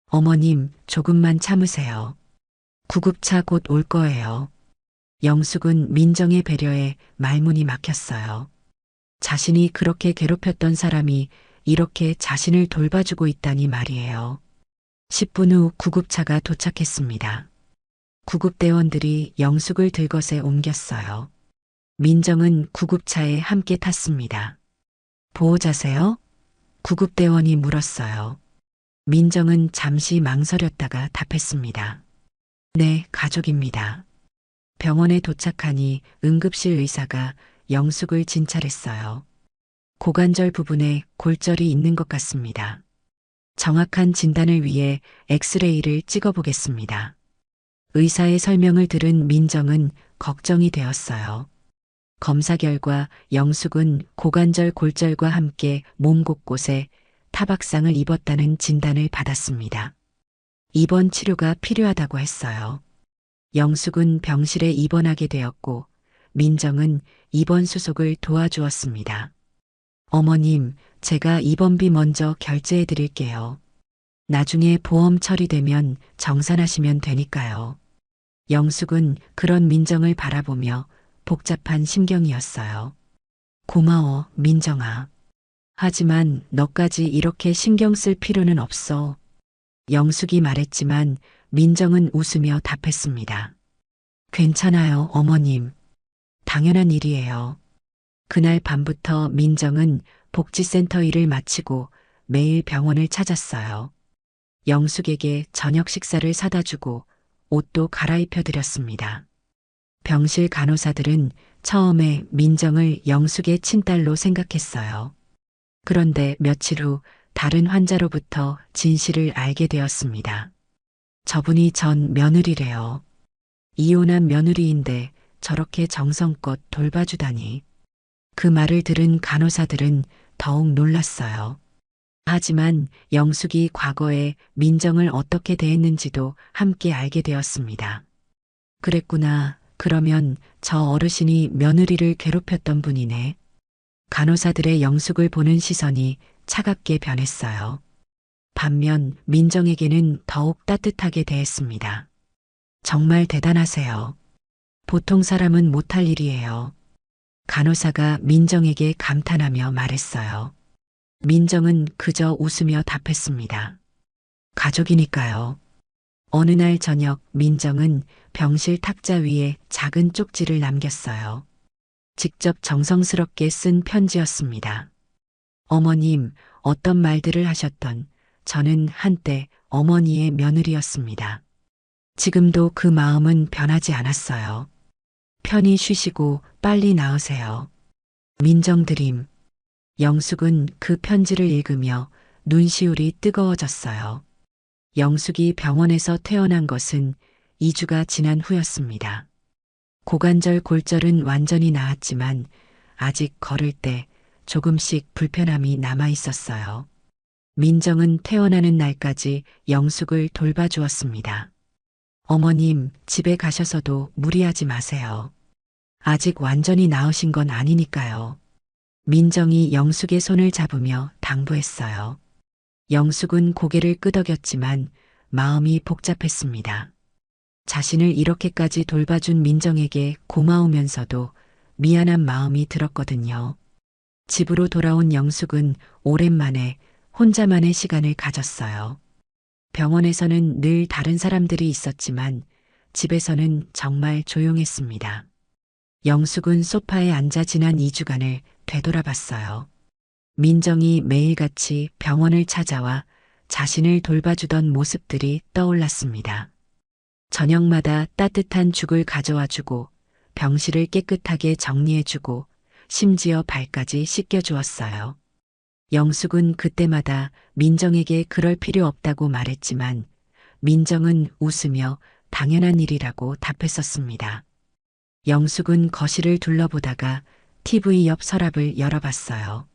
어머님, 조금만 참으세요. 구급차 곧 올 거예요. 영숙은 민정의 배려에 말문이 막혔어요. 자신이 그렇게 괴롭혔던 사람이 이렇게 자신을 돌봐주고 있다니 말이에요. 10분 후 구급차가 도착했습니다. 구급대원들이 영숙을 들것에 옮겼어요. 민정은 구급차에 함께 탔습니다. 보호자세요? 구급대원이 물었어요. 민정은 잠시 망설였다가 답했습니다. 네, 가족입니다. 병원에 도착하니 응급실 의사가 영숙을 진찰했어요. 고관절 부분에 골절이 있는 것 같습니다. 정확한 진단을 위해 엑스레이를 찍어보겠습니다. 의사의 설명을 들은 민정은 걱정이 되었어요. 검사 결과 영숙은 고관절 골절과 함께 몸 곳곳에 타박상을 입었다는 진단을 받았습니다. 입원 치료가 필요하다고 했어요. 영숙은 병실에 입원하게 되었고 민정은 입원 수속을 도와주었습니다. 어머님, 제가 입원비 먼저 결제해 드릴게요. 나중에 보험 처리되면 정산하시면 되니까요. 영숙은 그런 민정을 바라보며 복잡한 심경이었어요. 고마워, 민정아. 하지만 너까지 이렇게 신경 쓸 필요는 없어. 영숙이 말했지만 민정은 웃으며 답했습니다. 괜찮아요, 어머님. 당연한 일이에요. 그날 밤부터 민정은 복지센터 일을 마치고 매일 병원을 찾았어요. 영숙에게 저녁 식사를 사다 주고 옷도 갈아입혀 드렸습니다. 병실 간호사들은 처음에 민정을 영숙의 친딸로 생각했어요. 그런데 며칠 후 다른 환자로부터 진실을 알게 되었습니다. 저분이 전 며느리래요. 이혼한 며느리인데 저렇게 정성껏 돌봐주다니. 그 말을 들은 간호사들은 더욱 놀랐어요. 하지만 영숙이 과거에 민정을 어떻게 대했는지도 함께 알게 되었습니다. 그랬구나. 그러면 저 어르신이 며느리를 괴롭혔던 분이네. 간호사들의 영숙을 보는 시선이 차갑게 변했어요. 반면 민정에게는 더욱 따뜻하게 대했습니다. 정말 대단하세요. 보통 사람은 못할 일이에요. 간호사가 민정에게 감탄하며 말했어요. 민정은 그저 웃으며 답했습니다. 가족이니까요. 어느 날 저녁 민정은 병실 탁자 위에 작은 쪽지를 남겼어요. 직접 정성스럽게 쓴 편지였습니다. 어머님, 어떤 말들을 하셨던 저는 한때 어머니의 며느리였습니다. 지금도 그 마음은 변하지 않았어요. 편히 쉬시고 빨리 나으세요. 민정드림. 영숙은 그 편지를 읽으며 눈시울이 뜨거워졌어요. 영숙이 병원에서 퇴원한 것은 2주가 지난 후였습니다. 고관절 골절은 완전히 나았지만 아직 걸을 때 조금씩 불편함이 남아 있었어요. 민정은 퇴원하는 날까지 영숙을 돌봐주었습니다. 어머님, 집에 가셔서도 무리하지 마세요. 아직 완전히 나으신 건 아니니까요. 민정이 영숙의 손을 잡으며 당부했어요. 영숙은 고개를 끄덕였지만 마음이 복잡했습니다. 자신을 이렇게까지 돌봐준 민정에게 고마우면서도 미안한 마음이 들었거든요. 집으로 돌아온 영숙은 오랜만에 혼자만의 시간을 가졌어요. 병원에서는 늘 다른 사람들이 있었지만 집에서는 정말 조용했습니다. 영숙은 소파에 앉아 지난 2주간을 되돌아봤어요. 민정이 매일같이 병원을 찾아와 자신을 돌봐주던 모습들이 떠올랐습니다. 저녁마다 따뜻한 죽을 가져와 주고 병실을 깨끗하게 정리해주고 심지어 발까지 씻겨주었어요. 영숙은 그때마다 민정에게 그럴 필요 없다고 말했지만 민정은 웃으며 당연한 일이라고 답했었습니다. 영숙은 거실을 둘러보다가 TV 옆 서랍을 열어봤어요.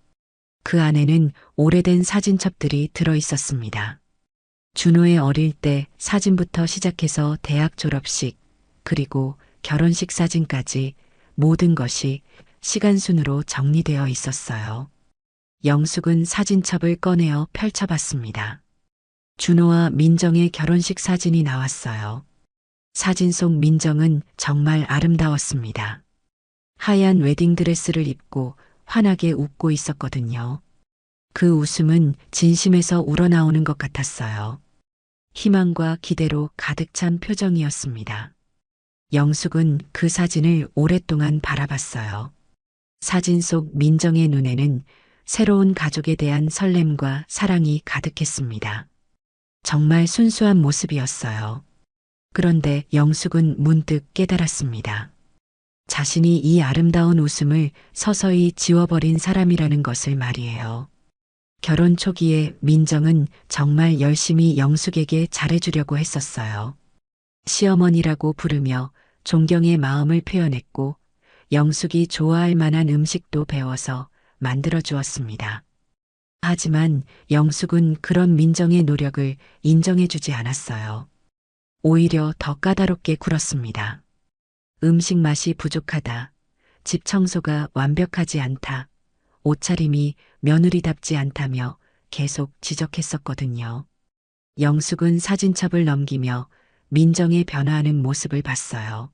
그 안에는 오래된 사진첩들이 들어 있었습니다. 준호의 어릴 때 사진부터 시작해서 대학 졸업식, 그리고 결혼식 사진까지 모든 것이 시간순으로 정리되어 있었어요. 영숙은 사진첩을 꺼내어 펼쳐봤습니다. 준호와 민정의 결혼식 사진이 나왔어요. 사진 속 민정은 정말 아름다웠습니다. 하얀 웨딩드레스를 입고 환하게 웃고 있었거든요. 그 웃음은 진심에서 우러나오는 것 같았어요. 희망과 기대로 가득 찬 표정이었습니다. 영숙은 그 사진을 오랫동안 바라봤어요. 사진 속 민정의 눈에는 새로운 가족에 대한 설렘과 사랑이 가득했습니다. 정말 순수한 모습이었어요. 그런데 영숙은 문득 깨달았습니다. 자신이 이 아름다운 웃음을 서서히 지워버린 사람이라는 것을 말이에요. 결혼 초기에 민정은 정말 열심히 영숙에게 잘해주려고 했었어요. 시어머니라고 부르며 존경의 마음을 표현했고 영숙이 좋아할 만한 음식도 배워서 만들어 주었습니다. 하지만 영숙은 그런 민정의 노력을 인정해주지 않았어요. 오히려 더 까다롭게 굴었습니다. 음식 맛이 부족하다. 집 청소가 완벽하지 않다. 옷차림이 며느리답지 않다며 계속 지적했었거든요. 영숙은 사진첩을 넘기며 민정의 변화하는 모습을 봤어요.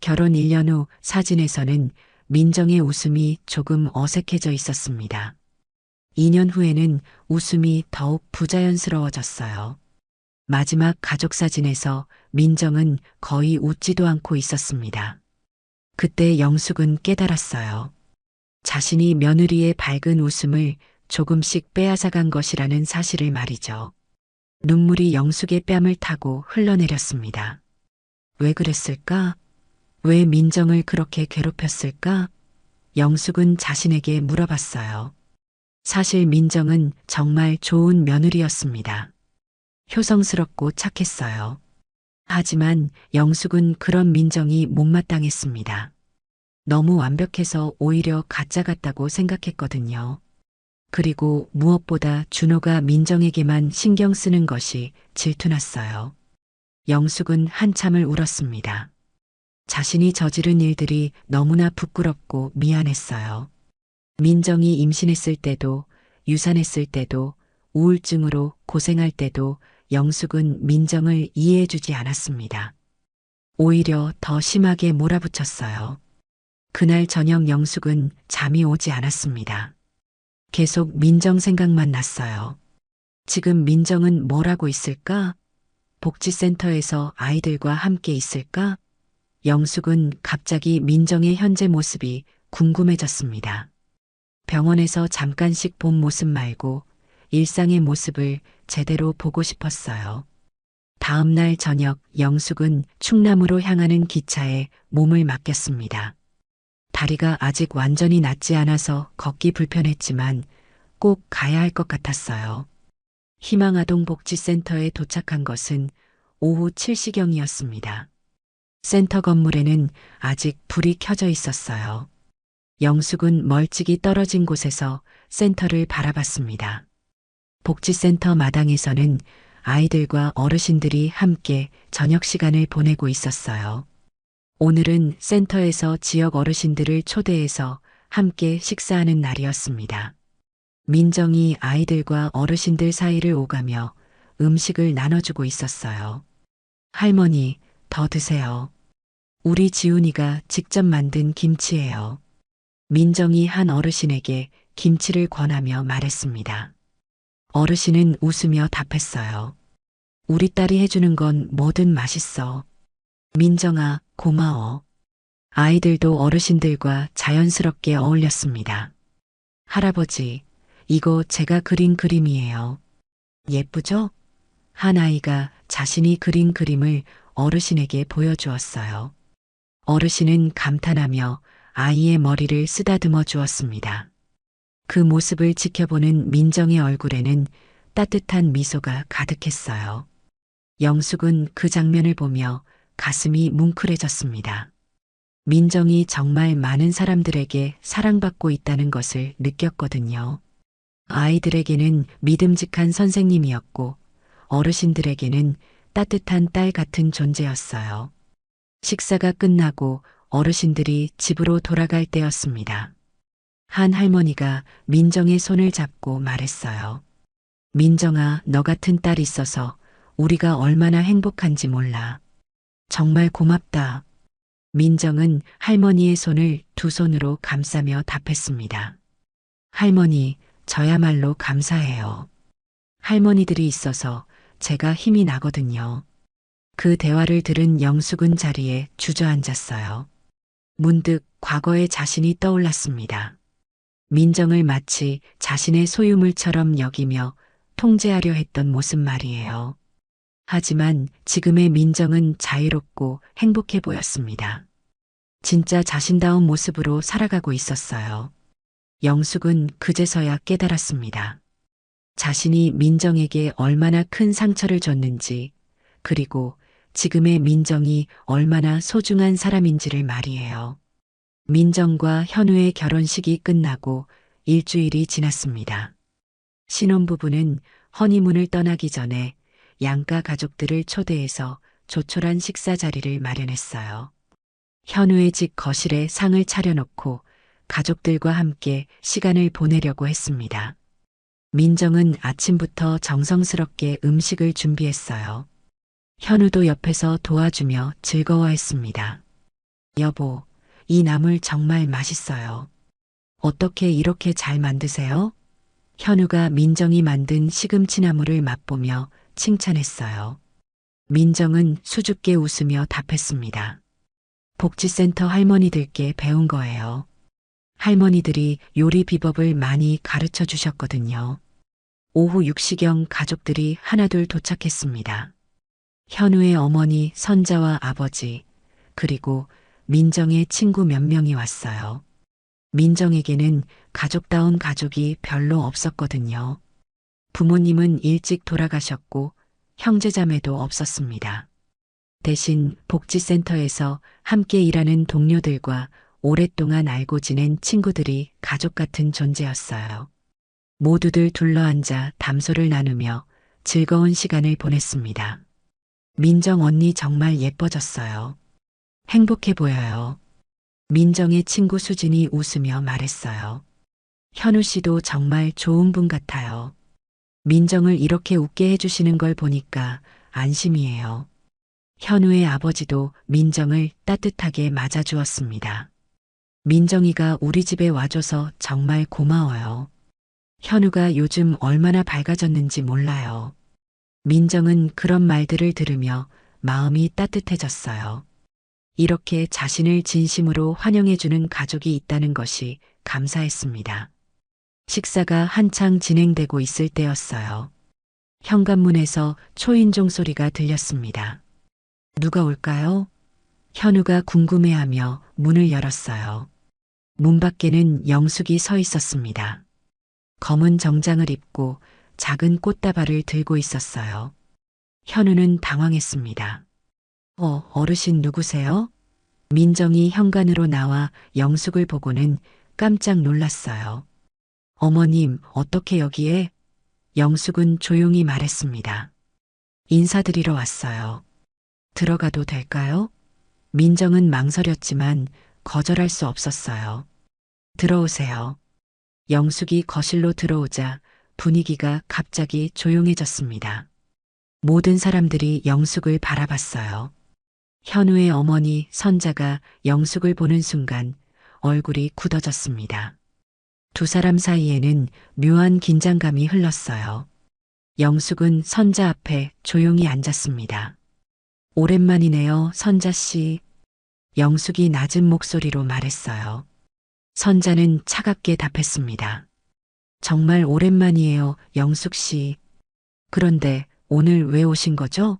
결혼 1년 후 사진에서는 민정의 웃음이 조금 어색해져 있었습니다. 2년 후에는 웃음이 더욱 부자연스러워졌어요. 마지막 가족 사진에서 민정은 거의 웃지도 않고 있었습니다. 그때 영숙은 깨달았어요. 자신이 며느리의 밝은 웃음을 조금씩 빼앗아간 것이라는 사실을 말이죠. 눈물이 영숙의 뺨을 타고 흘러내렸습니다. 왜 그랬을까? 왜 민정을 그렇게 괴롭혔을까? 영숙은 자신에게 물어봤어요. 사실 민정은 정말 좋은 며느리였습니다. 효성스럽고 착했어요. 하지만 영숙은 그런 민정이 못마땅했습니다. 너무 완벽해서 오히려 가짜 같다고 생각했거든요. 그리고 무엇보다 준호가 민정에게만 신경 쓰는 것이 질투났어요. 영숙은 한참을 울었습니다. 자신이 저지른 일들이 너무나 부끄럽고 미안했어요. 민정이 임신했을 때도, 유산했을 때도, 우울증으로 고생할 때도 영숙은 민정을 이해해주지 않았습니다. 오히려 더 심하게 몰아붙였어요. 그날 저녁 영숙은 잠이 오지 않았습니다. 계속 민정 생각만 났어요. 지금 민정은 뭘 하고 있을까? 복지센터에서 아이들과 함께 있을까? 영숙은 갑자기 민정의 현재 모습이 궁금해졌습니다. 병원에서 잠깐씩 본 모습 말고 일상의 모습을 제대로 보고 싶었어요. 다음 날 저녁 영숙은 충남으로 향하는 기차에 몸을 맡겼습니다. 다리가 아직 완전히 낫지 않아서 걷기 불편했지만 꼭 가야 할 것 같았어요. 희망아동 복지센터에 도착한 것은 오후 7시경이었습니다. 센터 건물에는 아직 불이 켜져 있었어요. 영숙은 멀찍이 떨어진 곳에서 센터를 바라봤습니다. 복지센터 마당에서는 아이들과 어르신들이 함께 저녁 시간을 보내고 있었어요. 오늘은 센터에서 지역 어르신들을 초대해서 함께 식사하는 날이었습니다. 민정이 아이들과 어르신들 사이를 오가며 음식을 나눠주고 있었어요. 할머니, 더 드세요. 우리 지훈이가 직접 만든 김치예요. 민정이 한 어르신에게 김치를 권하며 말했습니다. 어르신은 웃으며 답했어요. 우리 딸이 해주는 건 뭐든 맛있어. 민정아, 고마워. 아이들도 어르신들과 자연스럽게 어울렸습니다. 할아버지, 이거 제가 그린 그림이에요. 예쁘죠? 한 아이가 자신이 그린 그림을 어르신에게 보여주었어요. 어르신은 감탄하며 아이의 머리를 쓰다듬어 주었습니다. 그 모습을 지켜보는 민정의 얼굴에는 따뜻한 미소가 가득했어요. 영숙은 그 장면을 보며 가슴이 뭉클해졌습니다. 민정이 정말 많은 사람들에게 사랑받고 있다는 것을 느꼈거든요. 아이들에게는 믿음직한 선생님이었고 어르신들에게는 따뜻한 딸 같은 존재였어요. 식사가 끝나고 어르신들이 집으로 돌아갈 때였습니다. 한 할머니가 민정의 손을 잡고 말했어요. 민정아, 너 같은 딸 있어서 우리가 얼마나 행복한지 몰라. 정말 고맙다. 민정은 할머니의 손을 두 손으로 감싸며 답했습니다. 할머니, 저야말로 감사해요. 할머니들이 있어서 제가 힘이 나거든요. 그 대화를 들은 영숙은 자리에 주저앉았어요. 문득 과거의 자신이 떠올랐습니다. 민정을 마치 자신의 소유물처럼 여기며 통제하려 했던 모습 말이에요. 하지만 지금의 민정은 자유롭고 행복해 보였습니다. 진짜 자신다운 모습으로 살아가고 있었어요. 영숙은 그제서야 깨달았습니다. 자신이 민정에게 얼마나 큰 상처를 줬는지, 그리고 지금의 민정이 얼마나 소중한 사람인지를 말이에요. 민정과 현우의 결혼식이 끝나고 일주일이 지났습니다. 신혼부부는 허니문을 떠나기 전에 양가 가족들을 초대해서 조촐한 식사 자리를 마련했어요. 현우의 집 거실에 상을 차려놓고 가족들과 함께 시간을 보내려고 했습니다. 민정은 아침부터 정성스럽게 음식을 준비했어요. 현우도 옆에서 도와주며 즐거워했습니다. 여보, 이 나물 정말 맛있어요. 어떻게 이렇게 잘 만드세요? 현우가 민정이 만든 시금치 나물을 맛보며 칭찬했어요. 민정은 수줍게 웃으며 답했습니다. 복지센터 할머니들께 배운 거예요. 할머니들이 요리 비법을 많이 가르쳐 주셨거든요. 오후 6시경 가족들이 하나둘 도착했습니다. 현우의 어머니, 선자와 아버지, 그리고 민정의 친구 몇 명이 왔어요. 민정에게는 가족다운 가족이 별로 없었거든요. 부모님은 일찍 돌아가셨고 형제자매도 없었습니다. 대신 복지센터에서 함께 일하는 동료들과 오랫동안 알고 지낸 친구들이 가족 같은 존재였어요. 모두들 둘러앉아 담소를 나누며 즐거운 시간을 보냈습니다. 민정 언니 정말 예뻐졌어요. 행복해 보여요. 민정의 친구 수진이 웃으며 말했어요. 현우 씨도 정말 좋은 분 같아요. 민정을 이렇게 웃게 해주시는 걸 보니까 안심이에요. 현우의 아버지도 민정을 따뜻하게 맞아주었습니다. 민정이가 우리 집에 와줘서 정말 고마워요. 현우가 요즘 얼마나 밝아졌는지 몰라요. 민정은 그런 말들을 들으며 마음이 따뜻해졌어요. 이렇게 자신을 진심으로 환영해주는 가족이 있다는 것이 감사했습니다. 식사가 한창 진행되고 있을 때였어요. 현관문에서 초인종 소리가 들렸습니다. 누가 올까요? 현우가 궁금해하며 문을 열었어요. 문 밖에는 영숙이 서 있었습니다. 검은 정장을 입고 작은 꽃다발을 들고 있었어요. 현우는 당황했습니다. 어르신 누구세요? 민정이 현관으로 나와 영숙을 보고는 깜짝 놀랐어요. 어머님, 어떻게 여기에? 영숙은 조용히 말했습니다. 인사드리러 왔어요. 들어가도 될까요? 민정은 망설였지만 거절할 수 없었어요. 들어오세요. 영숙이 거실로 들어오자 분위기가 갑자기 조용해졌습니다. 모든 사람들이 영숙을 바라봤어요. 현우의 어머니 선자가 영숙을 보는 순간 얼굴이 굳어졌습니다. 두 사람 사이에는 묘한 긴장감이 흘렀어요. 영숙은 선자 앞에 조용히 앉았습니다. 오랜만이네요, 선자 씨. 영숙이 낮은 목소리로 말했어요. 선자는 차갑게 답했습니다. 정말 오랜만이에요, 영숙 씨. 그런데 오늘 왜 오신 거죠?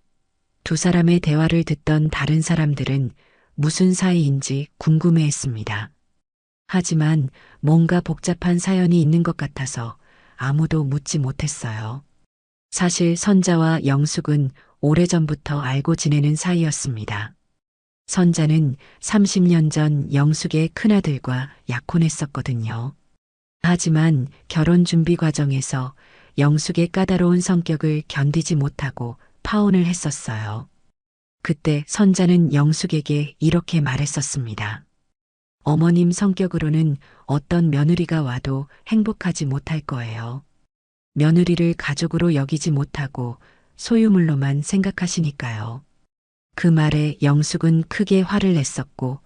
두 사람의 대화를 듣던 다른 사람들은 무슨 사이인지 궁금해했습니다. 하지만 뭔가 복잡한 사연이 있는 것 같아서 아무도 묻지 못했어요. 사실 선자와 영숙은 오래전부터 알고 지내는 사이였습니다. 선자는 30년 전 영숙의 큰아들과 약혼했었거든요. 하지만 결혼 준비 과정에서 영숙의 까다로운 성격을 견디지 못하고 파혼을 했었어요. 그때 선자는 영숙에게 이렇게 말했었습니다. 어머님 성격으로는 어떤 며느리가 와도 행복하지 못할 거예요. 며느리를 가족으로 여기지 못하고 소유물로만 생각하시니까요. 그 말에 영숙은 크게 화를 냈었고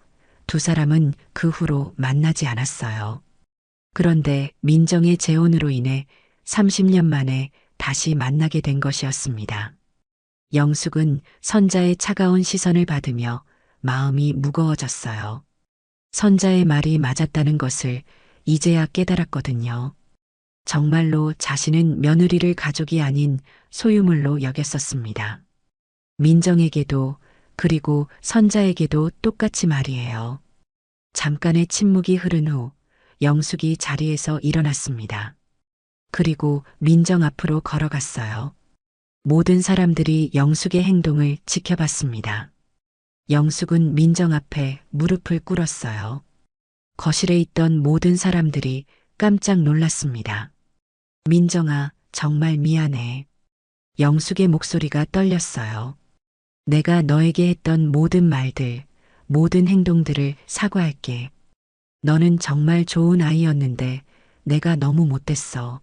두 사람은 그 후로 만나지 않았어요. 그런데 민정의 재혼으로 인해 30년 만에 다시 만나게 된 것이었습니다. 영숙은 선자의 차가운 시선을 받으며 마음이 무거워졌어요. 선자의 말이 맞았다는 것을 이제야 깨달았거든요. 정말로 자신은 며느리를 가족이 아닌 소유물로 여겼었습니다. 민정에게도 그리고 선자에게도 똑같이 말이에요. 잠깐의 침묵이 흐른 후 영숙이 자리에서 일어났습니다. 그리고 민정 앞으로 걸어갔어요. 모든 사람들이 영숙의 행동을 지켜봤습니다. 영숙은 민정 앞에 무릎을 꿇었어요. 거실에 있던 모든 사람들이 깜짝 놀랐습니다. 민정아, 정말 미안해. 영숙의 목소리가 떨렸어요. 내가 너에게 했던 모든 말들, 모든 행동들을 사과할게. 너는 정말 좋은 아이였는데 내가 너무 못됐어.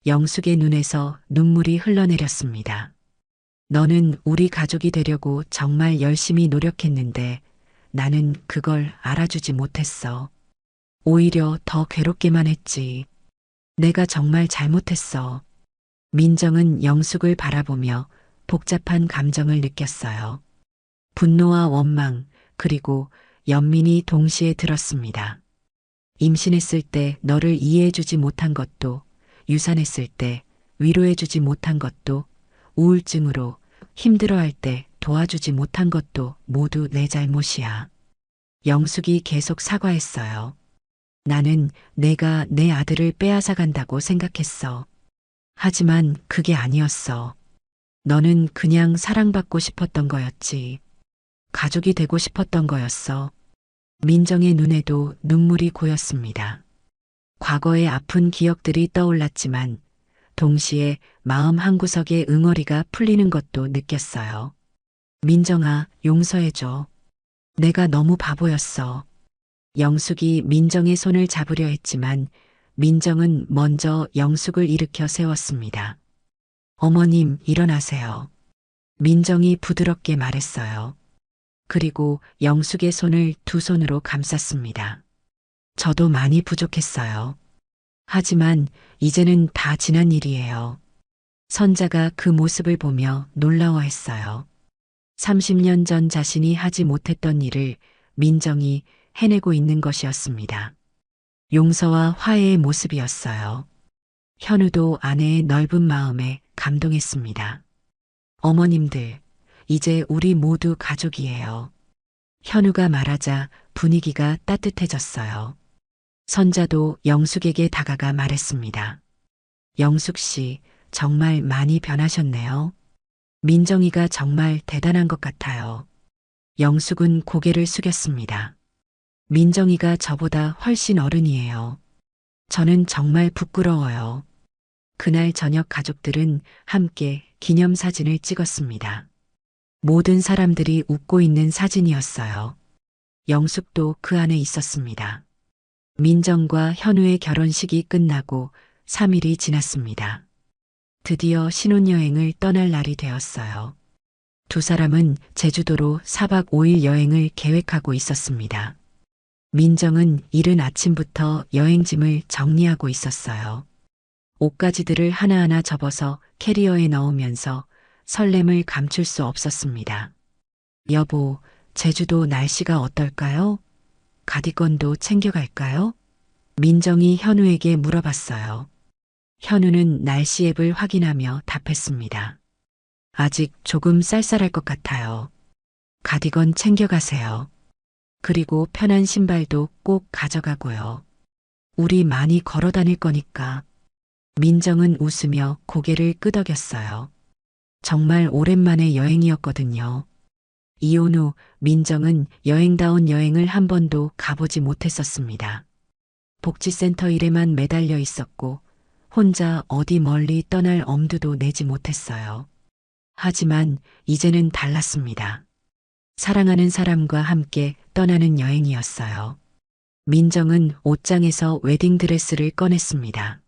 영숙의 눈에서 눈물이 흘러내렸습니다. 너는 우리 가족이 되려고 정말 열심히 노력했는데 나는 그걸 알아주지 못했어. 오히려 더 괴롭게만 했지. 내가 정말 잘못했어. 민정은 영숙을 바라보며 복잡한 감정을 느꼈어요. 분노와 원망, 그리고 연민이 동시에 들었습니다. 임신했을 때 너를 이해해주지 못한 것도, 유산했을 때 위로해주지 못한 것도, 우울증으로 힘들어할 때 도와주지 못한 것도 모두 내 잘못이야. 영숙이 계속 사과했어요. 나는 내가 내 아들을 빼앗아 간다고 생각했어. 하지만 그게 아니었어. 너는 그냥 사랑받고 싶었던 거였지. 가족이 되고 싶었던 거였어. 민정의 눈에도 눈물이 고였습니다. 과거의 아픈 기억들이 떠올랐지만 동시에 마음 한구석에 응어리가 풀리는 것도 느꼈어요. 민정아, 용서해줘. 내가 너무 바보였어. 영숙이 민정의 손을 잡으려 했지만 민정은 먼저 영숙을 일으켜 세웠습니다. 어머님, 일어나세요. 민정이 부드럽게 말했어요. 그리고 영숙의 손을 두 손으로 감쌌습니다. 저도 많이 부족했어요. 하지만 이제는 다 지난 일이에요. 선자가 그 모습을 보며 놀라워했어요. 30년 전 자신이 하지 못했던 일을 민정이 해내고 있는 것이었습니다. 용서와 화해의 모습이었어요. 현우도 아내의 넓은 마음에 감동했습니다. 어머님들, 이제 우리 모두 가족이에요. 현우가 말하자 분위기가 따뜻해졌어요. 선자도 영숙에게 다가가 말했습니다. 영숙 씨, 정말 많이 변하셨네요. 민정이가 정말 대단한 것 같아요. 영숙은 고개를 숙였습니다. 민정이가 저보다 훨씬 어른이에요. 저는 정말 부끄러워요. 그날 저녁 가족들은 함께 기념사진을 찍었습니다. 모든 사람들이 웃고 있는 사진이었어요. 영숙도 그 안에 있었습니다. 민정과 현우의 결혼식이 끝나고 3일이 지났습니다. 드디어 신혼여행을 떠날 날이 되었어요. 두 사람은 제주도로 4박 5일 여행을 계획하고 있었습니다. 민정은 이른 아침부터 여행짐을 정리하고 있었어요. 옷가지들을 하나하나 접어서 캐리어에 넣으면서 설렘을 감출 수 없었습니다. 여보, 제주도 날씨가 어떨까요? 가디건도 챙겨갈까요? 민정이 현우에게 물어봤어요. 현우는 날씨 앱을 확인하며 답했습니다. 아직 조금 쌀쌀할 것 같아요. 가디건 챙겨가세요. 그리고 편한 신발도 꼭 가져가고요. 우리 많이 걸어 다닐 거니까. 민정은 웃으며 고개를 끄덕였어요. 정말 오랜만의 여행이었거든요. 이혼 후 민정은 여행다운 여행을 한 번도 가보지 못했었습니다. 복지센터 일에만 매달려 있었고 혼자 어디 멀리 떠날 엄두도 내지 못했어요. 하지만 이제는 달랐습니다. 사랑하는 사람과 함께 떠나는 여행이었어요. 민정은 옷장에서 웨딩드레스를 꺼냈습니다.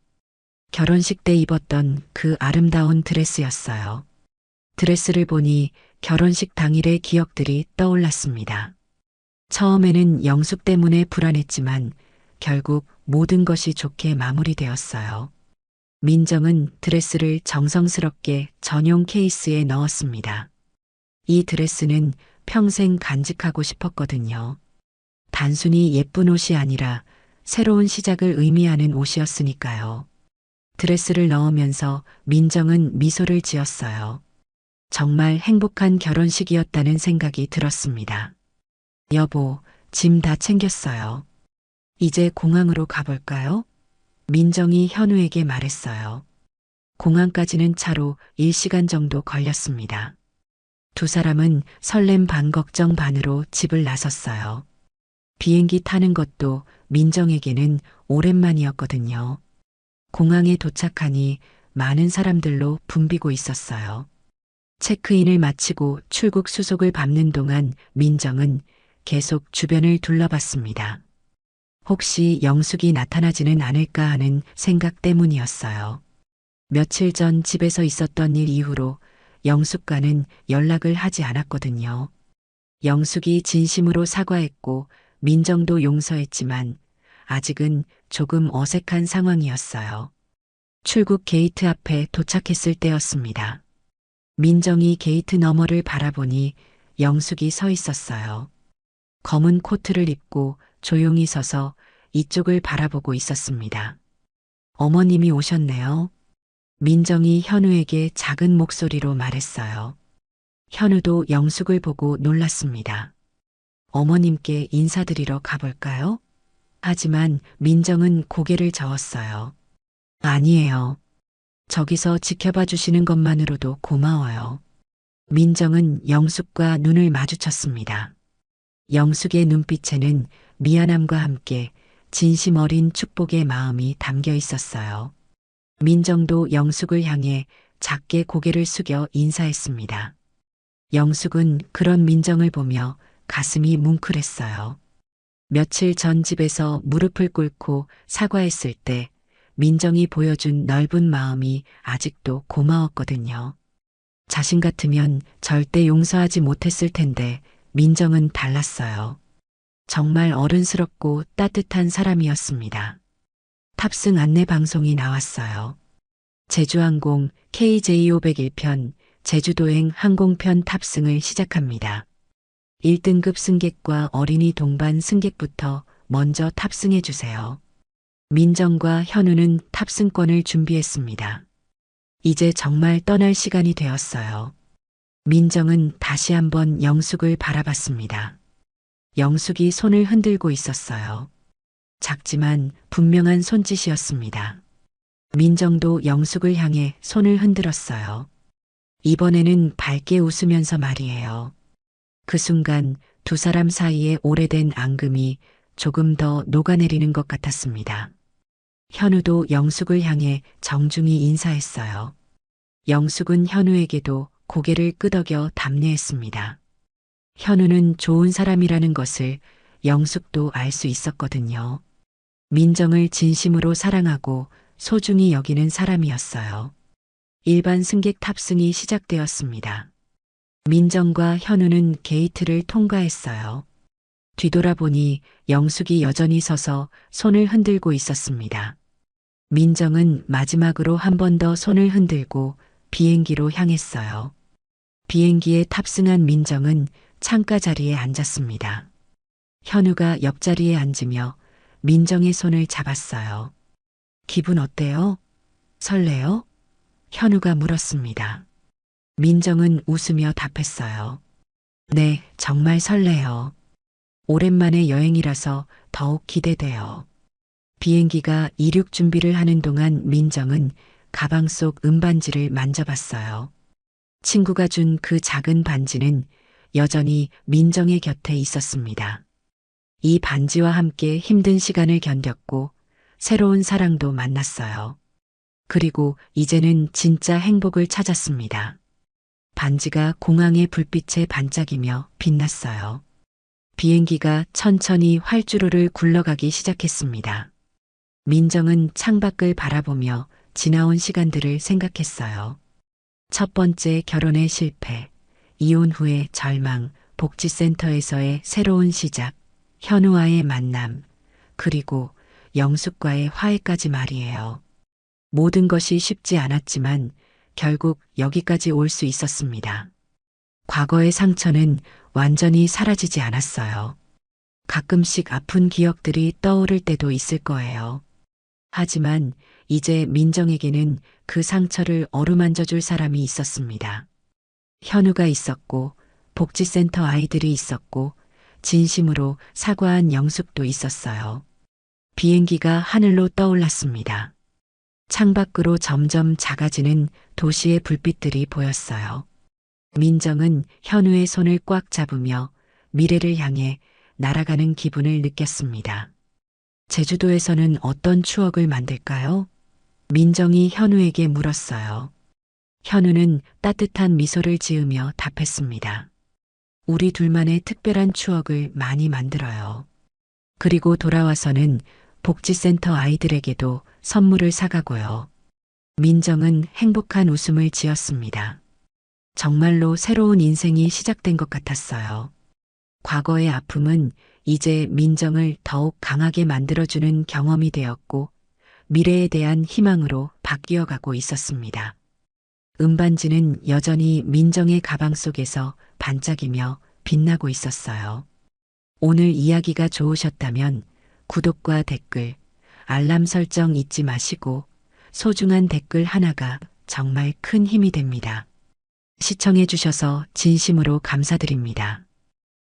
결혼식 때 입었던 그 아름다운 드레스였어요. 드레스를 보니 결혼식 당일의 기억들이 떠올랐습니다. 처음에는 영숙 때문에 불안했지만 결국 모든 것이 좋게 마무리되었어요. 민정은 드레스를 정성스럽게 전용 케이스에 넣었습니다. 이 드레스는 평생 간직하고 싶었거든요. 단순히 예쁜 옷이 아니라 새로운 시작을 의미하는 옷이었으니까요. 드레스를 넣으면서 민정은 미소를 지었어요. 정말 행복한 결혼식이었다는 생각이 들었습니다. 여보, 짐 다 챙겼어요. 이제 공항으로 가볼까요? 민정이 현우에게 말했어요. 공항까지는 차로 1시간 정도 걸렸습니다. 두 사람은 설렘 반 걱정 반으로 집을 나섰어요. 비행기 타는 것도 민정에게는 오랜만이었거든요. 공항에 도착하니 많은 사람들로 붐비고 있었어요. 체크인을 마치고 출국 수속을 밟는 동안 민정은 계속 주변을 둘러봤습니다. 혹시 영숙이 나타나지는 않을까 하는 생각 때문이었어요. 며칠 전 집에서 있었던 일 이후로 영숙과는 연락을 하지 않았거든요. 영숙이 진심으로 사과했고 민정도 용서했지만 아직은 조금 어색한 상황이었어요. 출국 게이트 앞에 도착했을 때였습니다. 민정이 게이트 너머를 바라보니 영숙이 서 있었어요. 검은 코트를 입고 조용히 서서 이쪽을 바라보고 있었습니다. 어머님이 오셨네요. 민정이 현우에게 작은 목소리로 말했어요. 현우도 영숙을 보고 놀랐습니다. 어머님께 인사드리러 가볼까요? 하지만 민정은 고개를 저었어요. 아니에요. 저기서 지켜봐 주시는 것만으로도 고마워요. 민정은 영숙과 눈을 마주쳤습니다. 영숙의 눈빛에는 미안함과 함께 진심 어린 축복의 마음이 담겨 있었어요. 민정도 영숙을 향해 작게 고개를 숙여 인사했습니다. 영숙은 그런 민정을 보며 가슴이 뭉클했어요. 며칠 전 집에서 무릎을 꿇고 사과했을 때 민정이 보여준 넓은 마음이 아직도 고마웠거든요. 자신 같으면 절대 용서하지 못했을 텐데 민정은 달랐어요. 정말 어른스럽고 따뜻한 사람이었습니다. 탑승 안내 방송이 나왔어요. 제주항공 KJ501편 제주도행 항공편 탑승을 시작합니다. 1등급 승객과 어린이 동반 승객부터 먼저 탑승해 주세요. 민정과 현우는 탑승권을 준비했습니다. 이제 정말 떠날 시간이 되었어요. 민정은 다시 한번 영숙을 바라봤습니다. 영숙이 손을 흔들고 있었어요. 작지만 분명한 손짓이었습니다. 민정도 영숙을 향해 손을 흔들었어요. 이번에는 밝게 웃으면서 말이에요. 그 순간 두 사람 사이에 오래된 앙금이 조금 더 녹아내리는 것 같았습니다. 현우도 영숙을 향해 정중히 인사했어요. 영숙은 현우에게도 고개를 끄덕여 답례했습니다. 현우는 좋은 사람이라는 것을 영숙도 알 수 있었거든요. 민정을 진심으로 사랑하고 소중히 여기는 사람이었어요. 일반 승객 탑승이 시작되었습니다. 민정과 현우는 게이트를 통과했어요. 뒤돌아보니 영숙이 여전히 서서 손을 흔들고 있었습니다. 민정은 마지막으로 한 번 더 손을 흔들고 비행기로 향했어요. 비행기에 탑승한 민정은 창가 자리에 앉았습니다. 현우가 옆자리에 앉으며 민정의 손을 잡았어요. 기분 어때요? 설레요? 현우가 물었습니다. 민정은 웃으며 답했어요. 네, 정말 설레요. 오랜만에 여행이라서 더욱 기대돼요. 비행기가 이륙 준비를 하는 동안 민정은 가방 속 은반지를 만져봤어요. 친구가 준 그 작은 반지는 여전히 민정의 곁에 있었습니다. 이 반지와 함께 힘든 시간을 견뎠고 새로운 사랑도 만났어요. 그리고 이제는 진짜 행복을 찾았습니다. 반지가 공항의 불빛에 반짝이며 빛났어요. 비행기가 천천히 활주로를 굴러가기 시작했습니다. 민정은 창밖을 바라보며 지나온 시간들을 생각했어요. 첫 번째 결혼의 실패, 이혼 후의 절망, 복지센터에서의 새로운 시작, 현우와의 만남, 그리고 영숙과의 화해까지 말이에요. 모든 것이 쉽지 않았지만 결국 여기까지 올 수 있었습니다. 과거의 상처는 완전히 사라지지 않았어요. 가끔씩 아픈 기억들이 떠오를 때도 있을 거예요. 하지만 이제 민정에게는 그 상처를 어루만져 줄 사람이 있었습니다. 현우가 있었고, 복지센터 아이들이 있었고, 진심으로 사과한 영숙도 있었어요. 비행기가 하늘로 떠올랐습니다. 창밖으로 점점 작아지는 도시의 불빛들이 보였어요. 민정은 현우의 손을 꽉 잡으며 미래를 향해 날아가는 기분을 느꼈습니다. 제주도에서는 어떤 추억을 만들까요? 민정이 현우에게 물었어요. 현우는 따뜻한 미소를 지으며 답했습니다. 우리 둘만의 특별한 추억을 많이 만들어요. 그리고 돌아와서는 복지센터 아이들에게도 선물을 사가고요. 민정은 행복한 웃음을 지었습니다. 정말로 새로운 인생이 시작된 것 같았어요. 과거의 아픔은 이제 민정을 더욱 강하게 만들어주는 경험이 되었고, 미래에 대한 희망으로 바뀌어가고 있었습니다. 은반지는 여전히 민정의 가방 속에서 반짝이며 빛나고 있었어요. 오늘 이야기가 좋으셨다면 구독과 댓글, 알람 설정 잊지 마시고 소중한 댓글 하나가 정말 큰 힘이 됩니다. 시청해 주셔서 진심으로 감사드립니다.